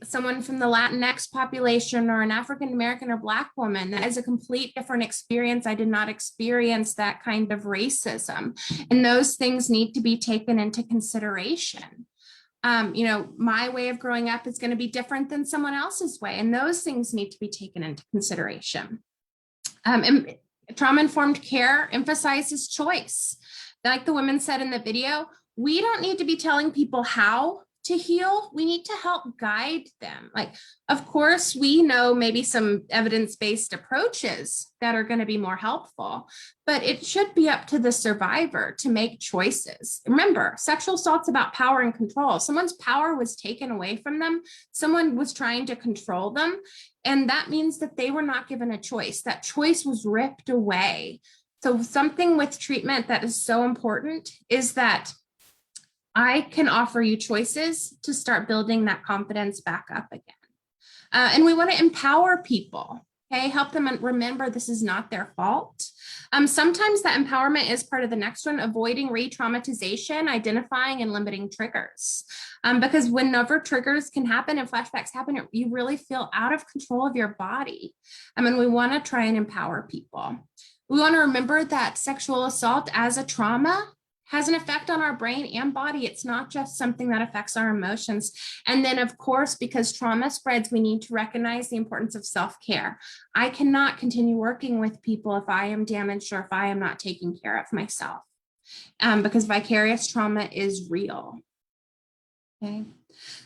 someone from the Latinx population or an African American or Black woman. That is a complete different experience. I did not experience that kind of racism, and those things need to be taken into consideration. You know, my way of growing up is going to be different than someone else's way, and those things need to be taken into consideration. And trauma-informed care emphasizes choice. Like the women said in the video, we don't need to be telling people how to heal. We need to help guide them. Like, of course, we know maybe some evidence-based approaches that are going to be more helpful, but it should be up to the survivor to make choices. Remember, sexual assault's about power and control. Someone's power was taken away from them. Someone was trying to control them. And that means that they were not given a choice. That choice was ripped away. So something with treatment that is so important is that I can offer you choices to start building that confidence back up again. And we want to empower people, okay? Help them remember this is not their fault. Sometimes that empowerment is part of the next one, avoiding re-traumatization, identifying and limiting triggers. Because whenever triggers can happen and flashbacks happen, you really feel out of control of your body. And we want to try and empower people. We want to remember that sexual assault as a trauma has an effect on our brain and body. It's not just something that affects our emotions. And then, of course, because trauma spreads, we need to recognize the importance of self-care. I cannot continue working with people if I am damaged or if I am not taking care of myself, because vicarious trauma is real. Okay.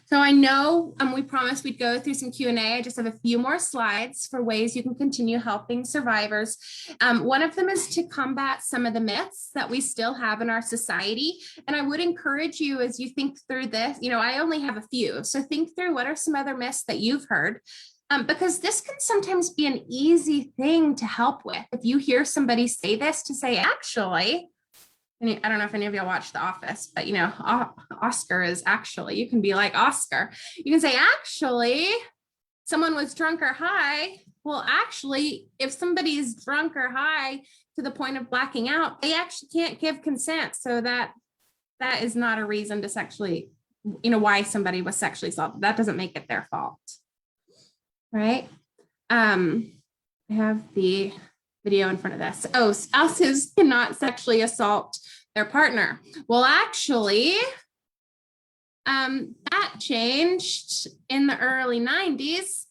So I know we promised we'd go through some Q&A. I just have a few more slides for ways you can continue helping survivors. One of them is to combat some of the myths that we still have in our society. And I would encourage you, as you think through this, you know, I only have a few. So think through what are some other myths that you've heard, because this can sometimes be an easy thing to help with. If you hear somebody say this, to say, actually, I don't know if any of y'all watch The Office, but you know, Oscar is actually, you can be like Oscar. You can say, actually, someone was drunk or high. Well, actually, if somebody's drunk or high to the point of blacking out, they actually can't give consent. So that is not a reason to sexually, you know, why somebody was sexually assaulted. That doesn't make it their fault. Right? I have the video in front of this. Oh, spouses cannot sexually assault their partner. Well, actually, that changed in the early 90s.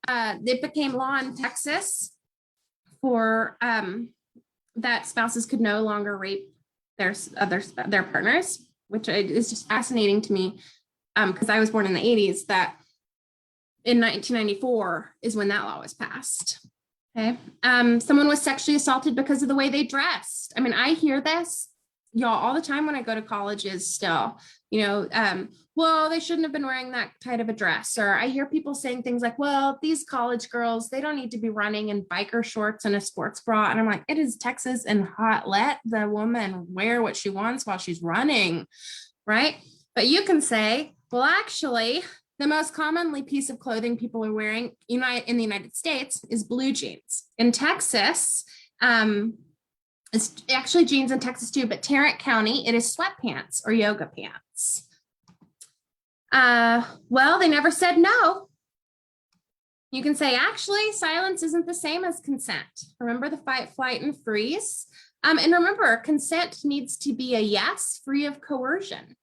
It became law in Texas for that spouses could no longer rape their partners, which is just fascinating to me, because I was born in the 80s. That in 1994 is when that law was passed. Okay. Someone was sexually assaulted because of the way they dressed. I mean, I hear this y'all, all the time when I go to colleges still, well, they shouldn't have been wearing that tight of a dress. Or I hear people saying things like, well, these college girls, they don't need to be running in biker shorts and a sports bra. And I'm like, it is Texas and hot. Let the woman wear what she wants while she's running, right? But you can say, well, actually, the most commonly piece of clothing people are wearing in the United States is blue jeans. In Texas, it's actually jeans in Texas too, but Tarrant County, it is sweatpants or yoga pants. Well, they never said no. You can say, actually, silence isn't the same as consent. Remember the fight, flight, and freeze? And remember, consent needs to be a yes, free of coercion.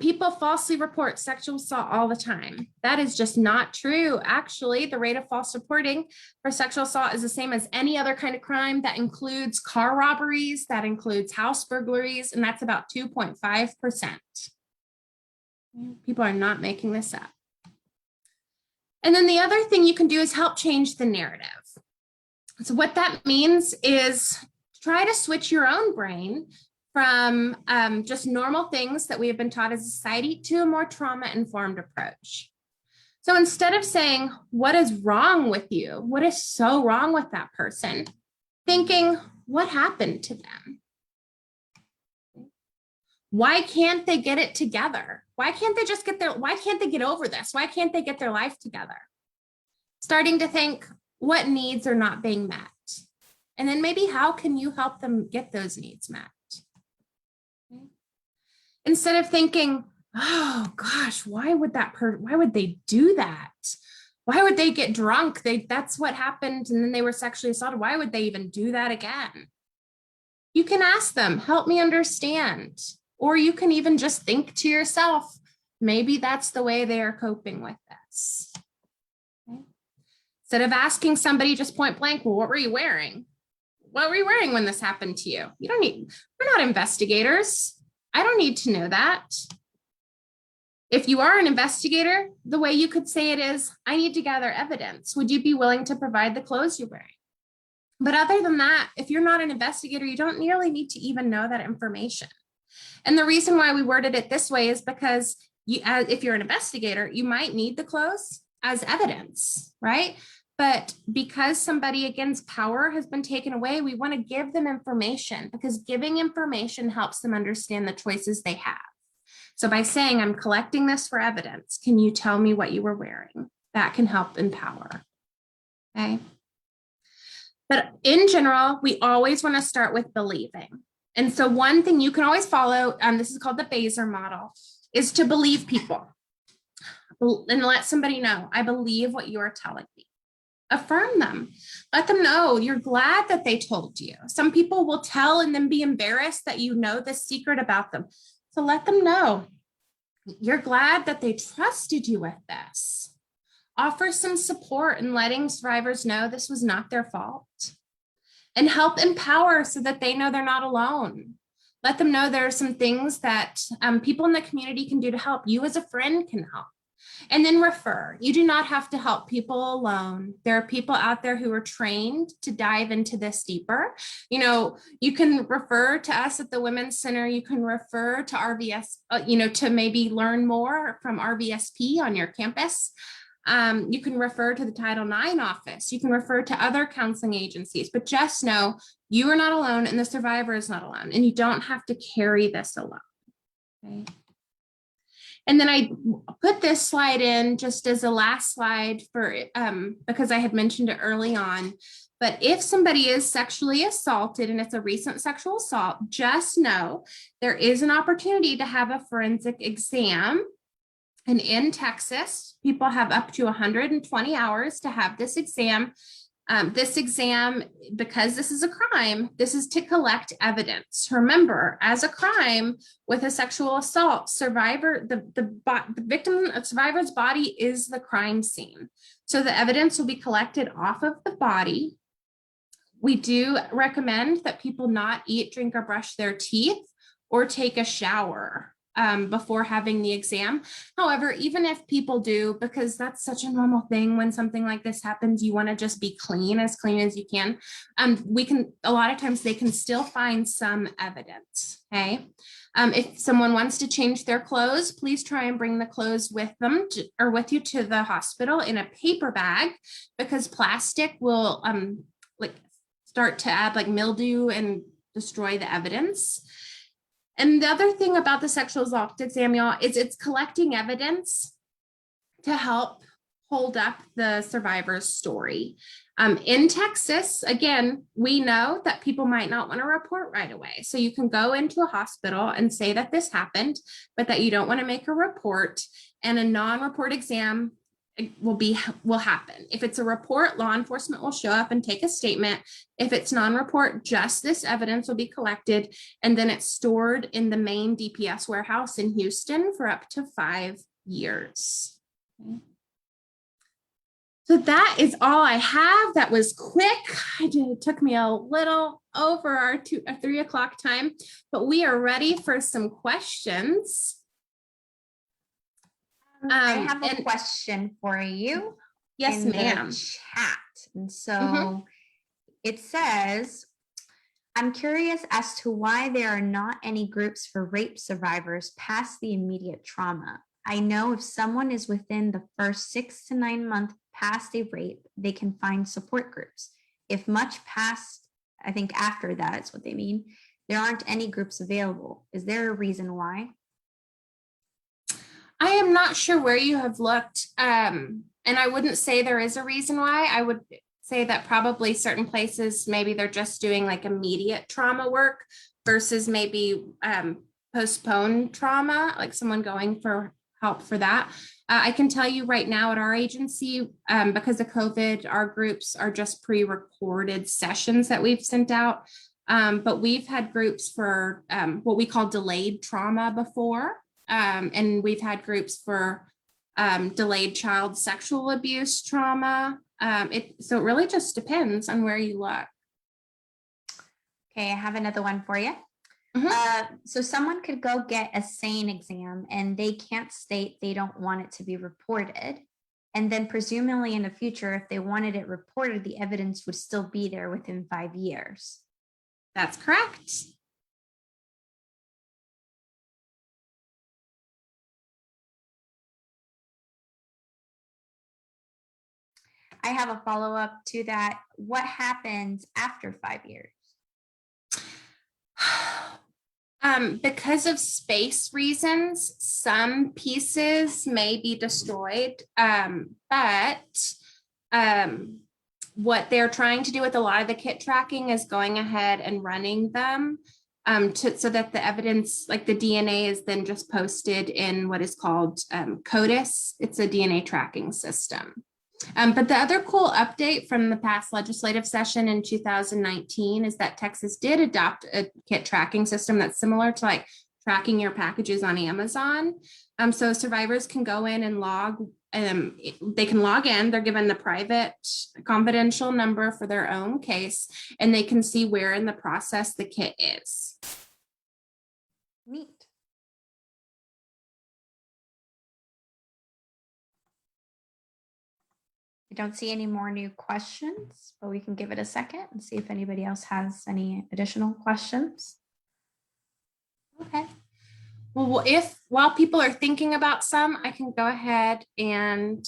People falsely report sexual assault all the time. That is just not true. Actually, the rate of false reporting for sexual assault is the same as any other kind of crime. That includes car robberies, that includes house burglaries, and that's about 2.5%. People are not making this up. And then the other thing you can do is help change the narrative. So what that means is try to switch your own brain from just normal things that we have been taught as a society to a more trauma-informed approach. So instead of saying, what is wrong with you? What is so wrong with that person? Thinking, what happened to them? Why can't they get it together? Why can't they get over this? Why can't they get their life together? Starting to think, what needs are not being met? And then maybe how can you help them get those needs met? Instead of thinking, oh gosh, why would they do that? Why would they get drunk? That's what happened, and then they were sexually assaulted. Why would they even do that again? You can ask them, help me understand. Or you can even just think to yourself, maybe that's the way they are coping with this. Okay. Instead of asking somebody just point blank, well, what were you wearing? What were you wearing when this happened to you? We're not investigators. I don't need to know that. If you are an investigator, the way you could say it is, I need to gather evidence. Would you be willing to provide the clothes you're wearing? But other than that, if you're not an investigator, you don't nearly need to even know that information. And the reason why we worded it this way is because if you're an investigator, you might need the clothes as evidence, right? But because somebody against power has been taken away, we want to give them information, because giving information helps them understand the choices they have. So by saying, I'm collecting this for evidence, can you tell me what you were wearing? That can help empower. Okay. But in general, we always want to start with believing. And so one thing you can always follow, this is called the Baser model, is to believe people and let somebody know, I believe what you are telling me. Affirm them. Let them know you're glad that they told you. Some people will tell and then be embarrassed that you know the secret about them. So let them know you're glad that they trusted you with this. Offer some support in letting survivors know this was not their fault. And help empower so that they know they're not alone. Let them know there are some things that people in the community can do to help. You as a friend can help. And then refer. You do not have to help people alone. There are people out there who are trained to dive into this deeper. You can refer to us at the Women's Center. You can refer to RVS, to maybe learn more from RVSP on your campus. You can refer to the Title IX office. You can refer to other counseling agencies, but just know you are not alone and the survivor is not alone, and you don't have to carry this alone. Okay. And then I put this slide in just as a last slide because I had mentioned it early on. But if somebody is sexually assaulted and it's a recent sexual assault, just know there is an opportunity to have a forensic exam. And in Texas, people have up to 120 hours to have this exam. Because this is a crime, this is to collect evidence. Remember, as a crime with a sexual assault, the survivor's body is the crime scene. So the evidence will be collected off of the body. We do recommend that people not eat, drink, or brush their teeth or take a shower before having the exam. However, even if people do, because that's such a normal thing when something like this happens, you want to just be clean as you can. A lot of times they can still find some evidence. Okay. If someone wants to change their clothes, please try and bring the clothes with them or with you to the hospital in a paper bag, because plastic will like start to add like mildew and destroy the evidence. And the other thing about the sexual assault exam, y'all, is it's collecting evidence to help hold up the survivor's story. In Texas, again, we know that people might not want to report right away. So you can go into a hospital and say that this happened, but that you don't want to make a report, and a non-report exam will happen. If it's a report, law enforcement will show up and take a statement. If it's non-report, just this evidence will be collected, and then it's stored in the main DPS warehouse in Houston for up to 5 years. Okay. So that is all I have. That was quick. It took me a little over our 3 o'clock time, but we are ready for some questions. I have a question for you. Yes, in the ma'am. Chat. And so it says, I'm curious as to why there are not any groups for rape survivors past the immediate trauma. I know if someone is within the first 6 to 9 months past a rape, they can find support groups. If much past, I think after that is what they mean, there aren't any groups available. Is there a reason why? I am not sure where you have looked, and I wouldn't say there is a reason why. I would say that probably certain places, maybe they're just doing like immediate trauma work versus maybe postponed trauma, like someone going for help for that. I can tell you right now at our agency, because of COVID, our groups are just pre-recorded sessions that we've sent out. But we've had groups for what we call delayed trauma before. And we've had groups for delayed child sexual abuse trauma. So it really just depends on where you look. Okay, I have another one for you. So someone could go get a SANE exam and they can't state they don't want it to be reported. And then presumably in the future, if they wanted it reported, the evidence would still be there within 5 years. That's correct. I have a follow-up to that. What happens after 5 years? Because of space reasons, some pieces may be destroyed, but what they're trying to do with a lot of the kit tracking is going ahead and running them so that the evidence, like the DNA, is then just posted in what is called CODIS. It's a DNA tracking system. But the other cool update from the past legislative session in 2019 is that Texas did adopt a kit tracking system that's similar to like tracking your packages on Amazon. So survivors can go in and log, they can log in, they're given the private confidential number for their own case, and they can see where in the process the kit is. Neat. I don't see any more new questions, but we can give it a second and see if anybody else has any additional questions. Okay. Well, while people are thinking about some, I can go ahead and,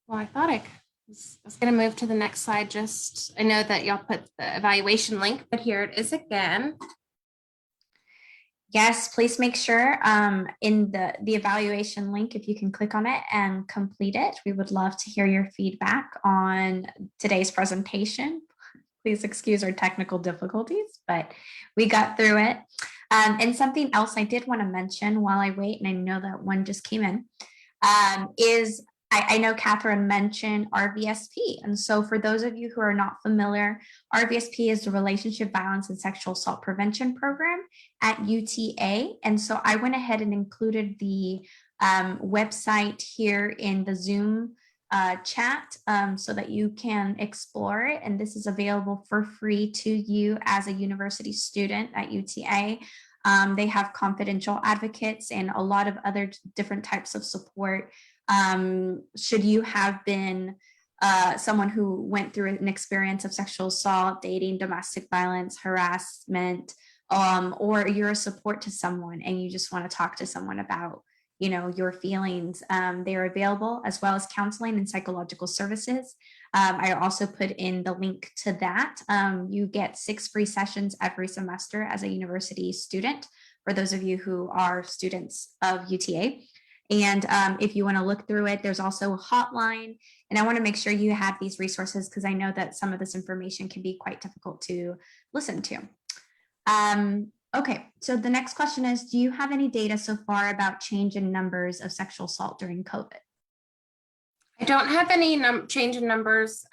well, I thought I was going to move to the next slide. Just, I know that y'all put the evaluation link, but here it is again. Yes, please make sure in the evaluation link, if you can click on it and complete it. We would love to hear your feedback on today's presentation. Please excuse our technical difficulties, but we got through it. And something else I did want to mention while I wait, and I know that one just came in, is I know Catherine mentioned RVSP. And so for those of you who are not familiar, RVSP is the Relationship Violence and Sexual Assault Prevention Program at UTA. And so I went ahead and included the website here in the Zoom chat so that you can explore it. And this is available for free to you as a university student at UTA. They have confidential advocates and a lot of other different types of support. Should you have been someone who went through an experience of sexual assault, dating, domestic violence, harassment, or you're a support to someone and you just want to talk to someone about, your feelings, they are available, as well as counseling and psychological services. I also put in the link to that. You get 6 free sessions every semester as a university student, for those of you who are students of UTA. And if you want to look through it, there's also a hotline. And I want to make sure you have these resources because I know that some of this information can be quite difficult to listen to. Okay, so the next question is, do you have any data so far about change in numbers of sexual assault during COVID? I don't have any change in numbers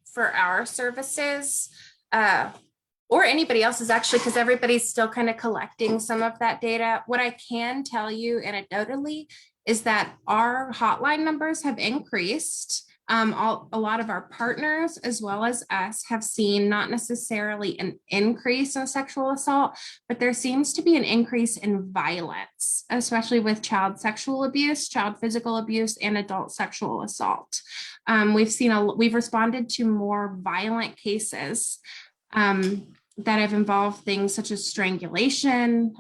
for our services or anybody else's, actually, because everybody's still kind of collecting some of that data. What I can tell you anecdotally is that our hotline numbers have increased. A lot of our partners, as well as us, have seen not necessarily an increase in sexual assault, but there seems to be an increase in violence, especially with child sexual abuse, child physical abuse, and adult sexual assault. We've responded to more violent cases that have involved things such as strangulation,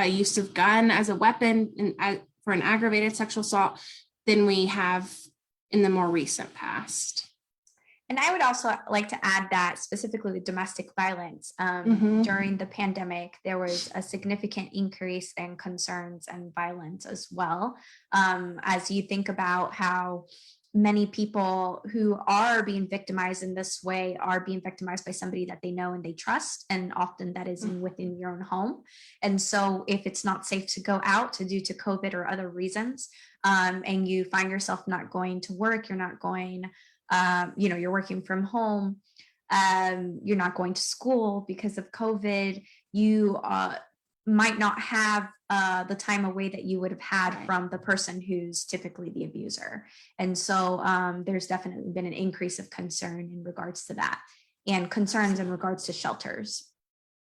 use of gun as a weapon for an aggravated sexual assault than we have in the more recent past. And I would also like to add that specifically with domestic violence, during the pandemic, there was a significant increase in concerns and violence as well. As you think about how many people who are being victimized in this way are being victimized by somebody that they know and they trust, and often that is within your own home. And so if it's not safe to go out due to COVID or other reasons, and you find yourself not going to work, you're not going, you're working from home, you're not going to school because of COVID, you might not have the time away that you would have had from the person who's typically the abuser. And so there's definitely been an increase of concern in regards to that, and concerns in regards to shelters.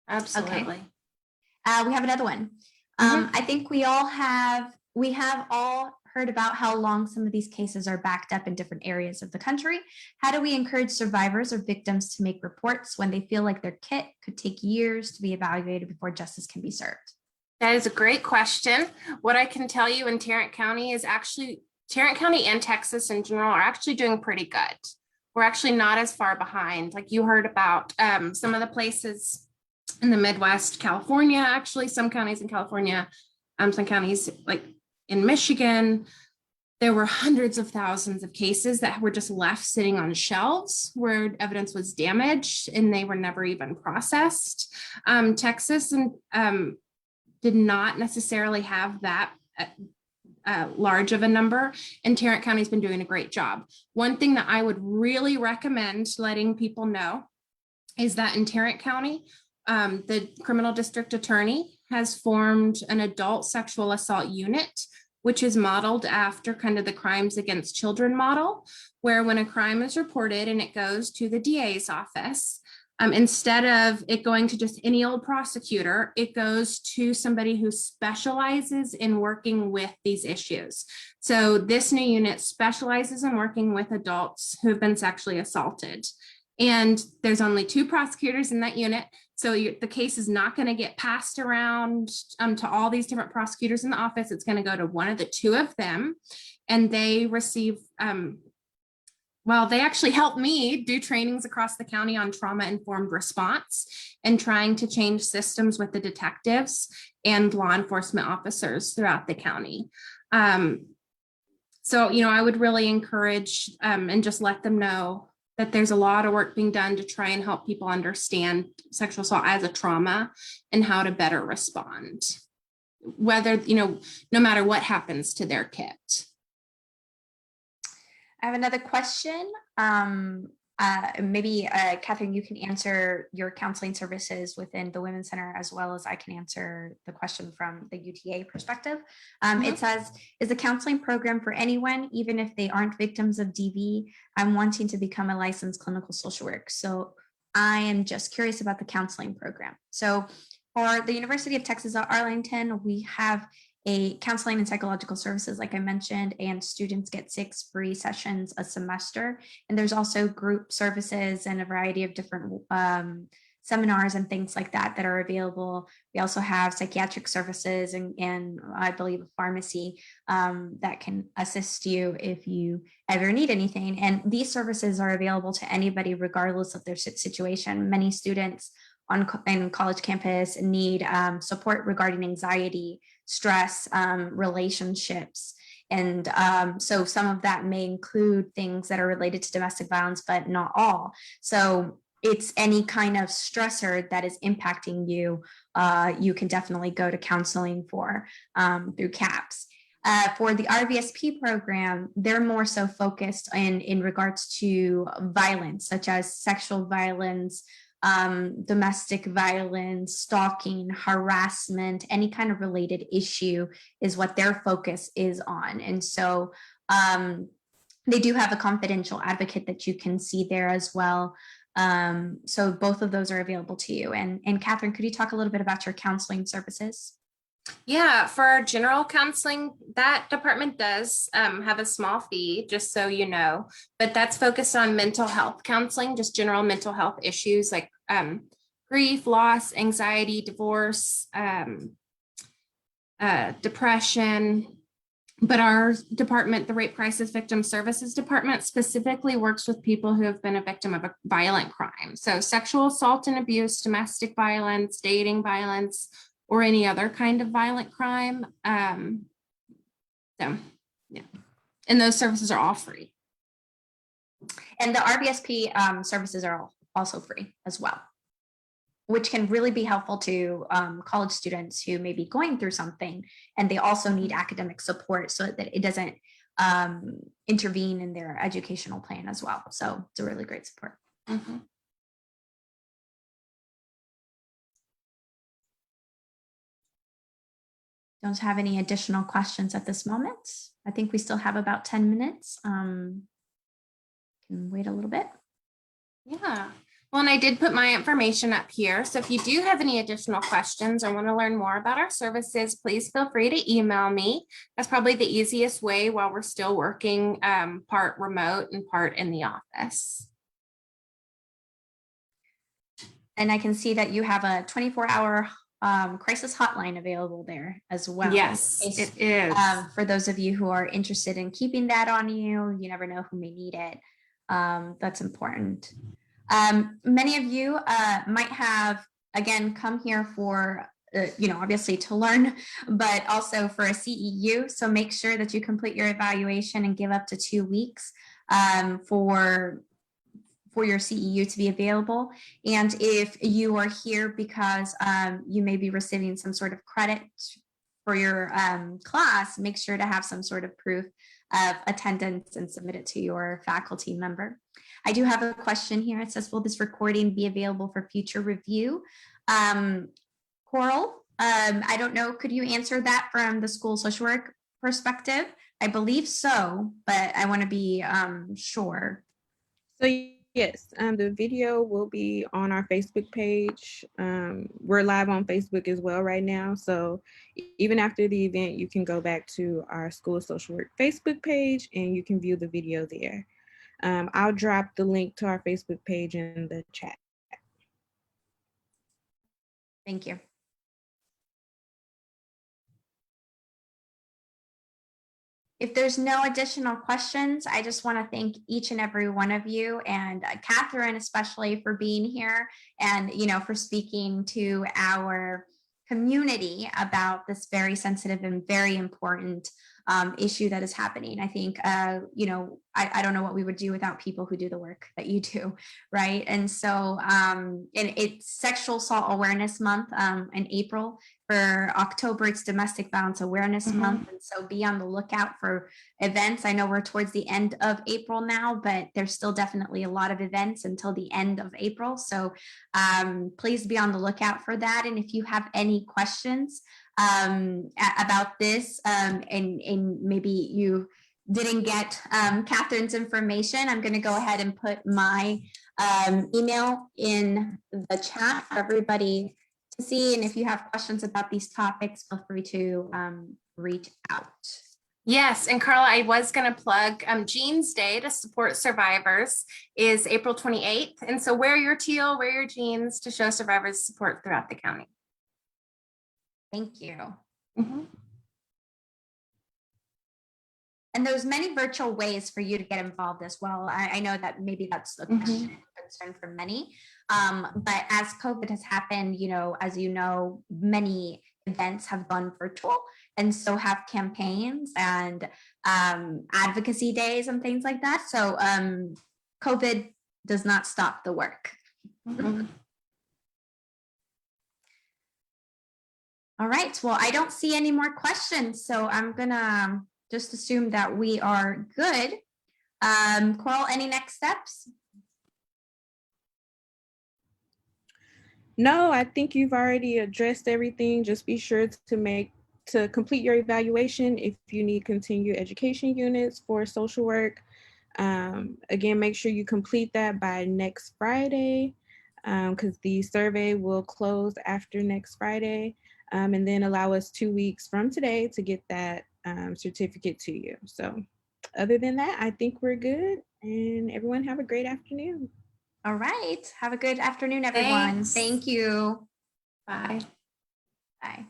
Absolutely. Okay. We have another one. I think we have all heard about how long some of these cases are backed up in different areas of the country. How do we encourage survivors or victims to make reports when they feel like their kit could take years to be evaluated before justice can be served? That is a great question. What I can tell you in Tarrant County is actually Tarrant County and Texas in general are actually doing pretty good. We're actually not as far behind. Like you heard about some of the places in the Midwest, California, actually some counties in California, some counties like in Michigan, there were hundreds of thousands of cases that were just left sitting on shelves where evidence was damaged and they were never even processed. Texas did not necessarily have that large of a number, and Tarrant County's been doing a great job. One thing that I would really recommend letting people know is that in Tarrant County, the criminal district attorney has formed an adult sexual assault unit, which is modeled after kind of the crimes against children model, where when a crime is reported and it goes to the DA's office, instead of it going to just any old prosecutor, it goes to somebody who specializes in working with these issues. So this new unit specializes in working with adults who have been sexually assaulted. And there's only 2 prosecutors in that unit. So the case is not going to get passed around to all these different prosecutors in the office. It's going to go to one of the 2 of them. And they receive, they actually help me do trainings across the county on trauma-informed response and trying to change systems with the detectives and law enforcement officers throughout the county. So, I would really encourage and just let them know that there's a lot of work being done to try and help people understand sexual assault as a trauma and how to better respond, whether, no matter what happens to their kit. I have another question. Maybe Catherine, you can answer your counseling services within the Women's Center, as well as I can answer the question from the UTA perspective. It says, is the counseling program for anyone, even if they aren't victims of DV? I'm wanting to become a licensed clinical social worker. So I am just curious about the counseling program. So for the University of Texas at Arlington, we have a counseling and psychological services, like I mentioned, and students get 6 free sessions a semester. And there's also group services and a variety of different seminars and things like that that are available. We also have psychiatric services and I believe a pharmacy that can assist you if you ever need anything. And these services are available to anybody regardless of their situation. Many students in college campus need support regarding anxiety, stress, relationships. And so some of that may include things that are related to domestic violence, but not all. So it's any kind of stressor that is impacting you, you can definitely go to counseling for through CAPS. For the RVSP program, they're more so focused in regards to violence, such as sexual violence, domestic violence, stalking, harassment, any kind of related issue is what their focus is on. And so they do have a confidential advocate that you can see there as well. So both of those are available to you. And Catherine, could you talk a little bit about your counseling services? Yeah, for general counseling, that department does have a small fee, just so you know, but that's focused on mental health counseling, just general mental health issues like grief, loss, anxiety, divorce, depression. But our department, the Rape Crisis Victim Services Department, specifically works with people who have been a victim of a violent crime. So sexual assault and abuse, domestic violence, dating violence, or any other kind of violent crime. So, yeah. And those services are all free. And the RBSP services are also free as well, which can really be helpful to college students who may be going through something and they also need academic support so that it doesn't intervene in their educational plan as well. So it's a really great support. Mm-hmm. Don't have any additional questions at this moment. I think we still have about 10 minutes. Can wait a little bit. Yeah. Well, and I did put my information up here. So if you do have any additional questions or want to learn more about our services, please feel free to email me. That's probably the easiest way while we're still working part remote and part in the office. And I can see that you have a 24-hour crisis hotline available there as well. Yes, it is. For those of you who are interested in keeping that on you, you never know who may need it. That's important. Many of you might have, again, come here for, obviously to learn, but also for a CEU. So make sure that you complete your evaluation and give up to 2 weeks for your CEU to be available. And if you are here because you may be receiving some sort of credit for your class, make sure to have some sort of proof of attendance and submit it to your faculty member. I do have a question here. It says, will this recording be available for future review? Coral, I don't know, could you answer that from the school social work perspective? I believe so, but I want to be sure. So yes, the video will be on our Facebook page. We're live on Facebook as well right now. So even after the event, you can go back to our School of Social Work Facebook page and you can view the video there. I'll drop the link to our Facebook page in the chat. Thank you. If there's no additional questions, I just want to thank each and every one of you and Catherine, especially for being here and, for speaking to our community about this very sensitive and very important issue that is happening. I think, I don't know what we would do without people who do the work that you do, right? And so, and it's Sexual Assault Awareness Month in April. For October, it's Domestic Violence Awareness Month. And so be on the lookout for events. I know we're towards the end of April now, but there's still definitely a lot of events until the end of April. So please be on the lookout for that. And if you have any questions about this and maybe you didn't get Catherine's information, I'm going to go ahead and put my email in the chat for everybody to see. And if you have questions about these topics, feel free to reach out. Yes, and Carla, I was going to plug Jeans Day to support survivors is April 28th. And so wear your teal, wear your jeans to show survivors support throughout the county. Thank you. Mm-hmm. And there's many virtual ways for you to get involved as well. I know that maybe that's a question or concern for many. But as COVID has happened, as you know, many events have gone virtual, and so have campaigns and advocacy days and things like that. So COVID does not stop the work. Mm-hmm. All right, well, I don't see any more questions, so I'm gonna just assume that we are good. Coral, any next steps? No, I think you've already addressed everything. Just be sure to complete your evaluation if you need continued education units for social work. Again, make sure you complete that by next Friday, because the survey will close after next Friday, and then allow us 2 weeks from today to get that certificate to you. So other than that, I think we're good, and everyone have a great afternoon. All right, have a good afternoon, everyone. Thanks. Thank you. Bye. Bye.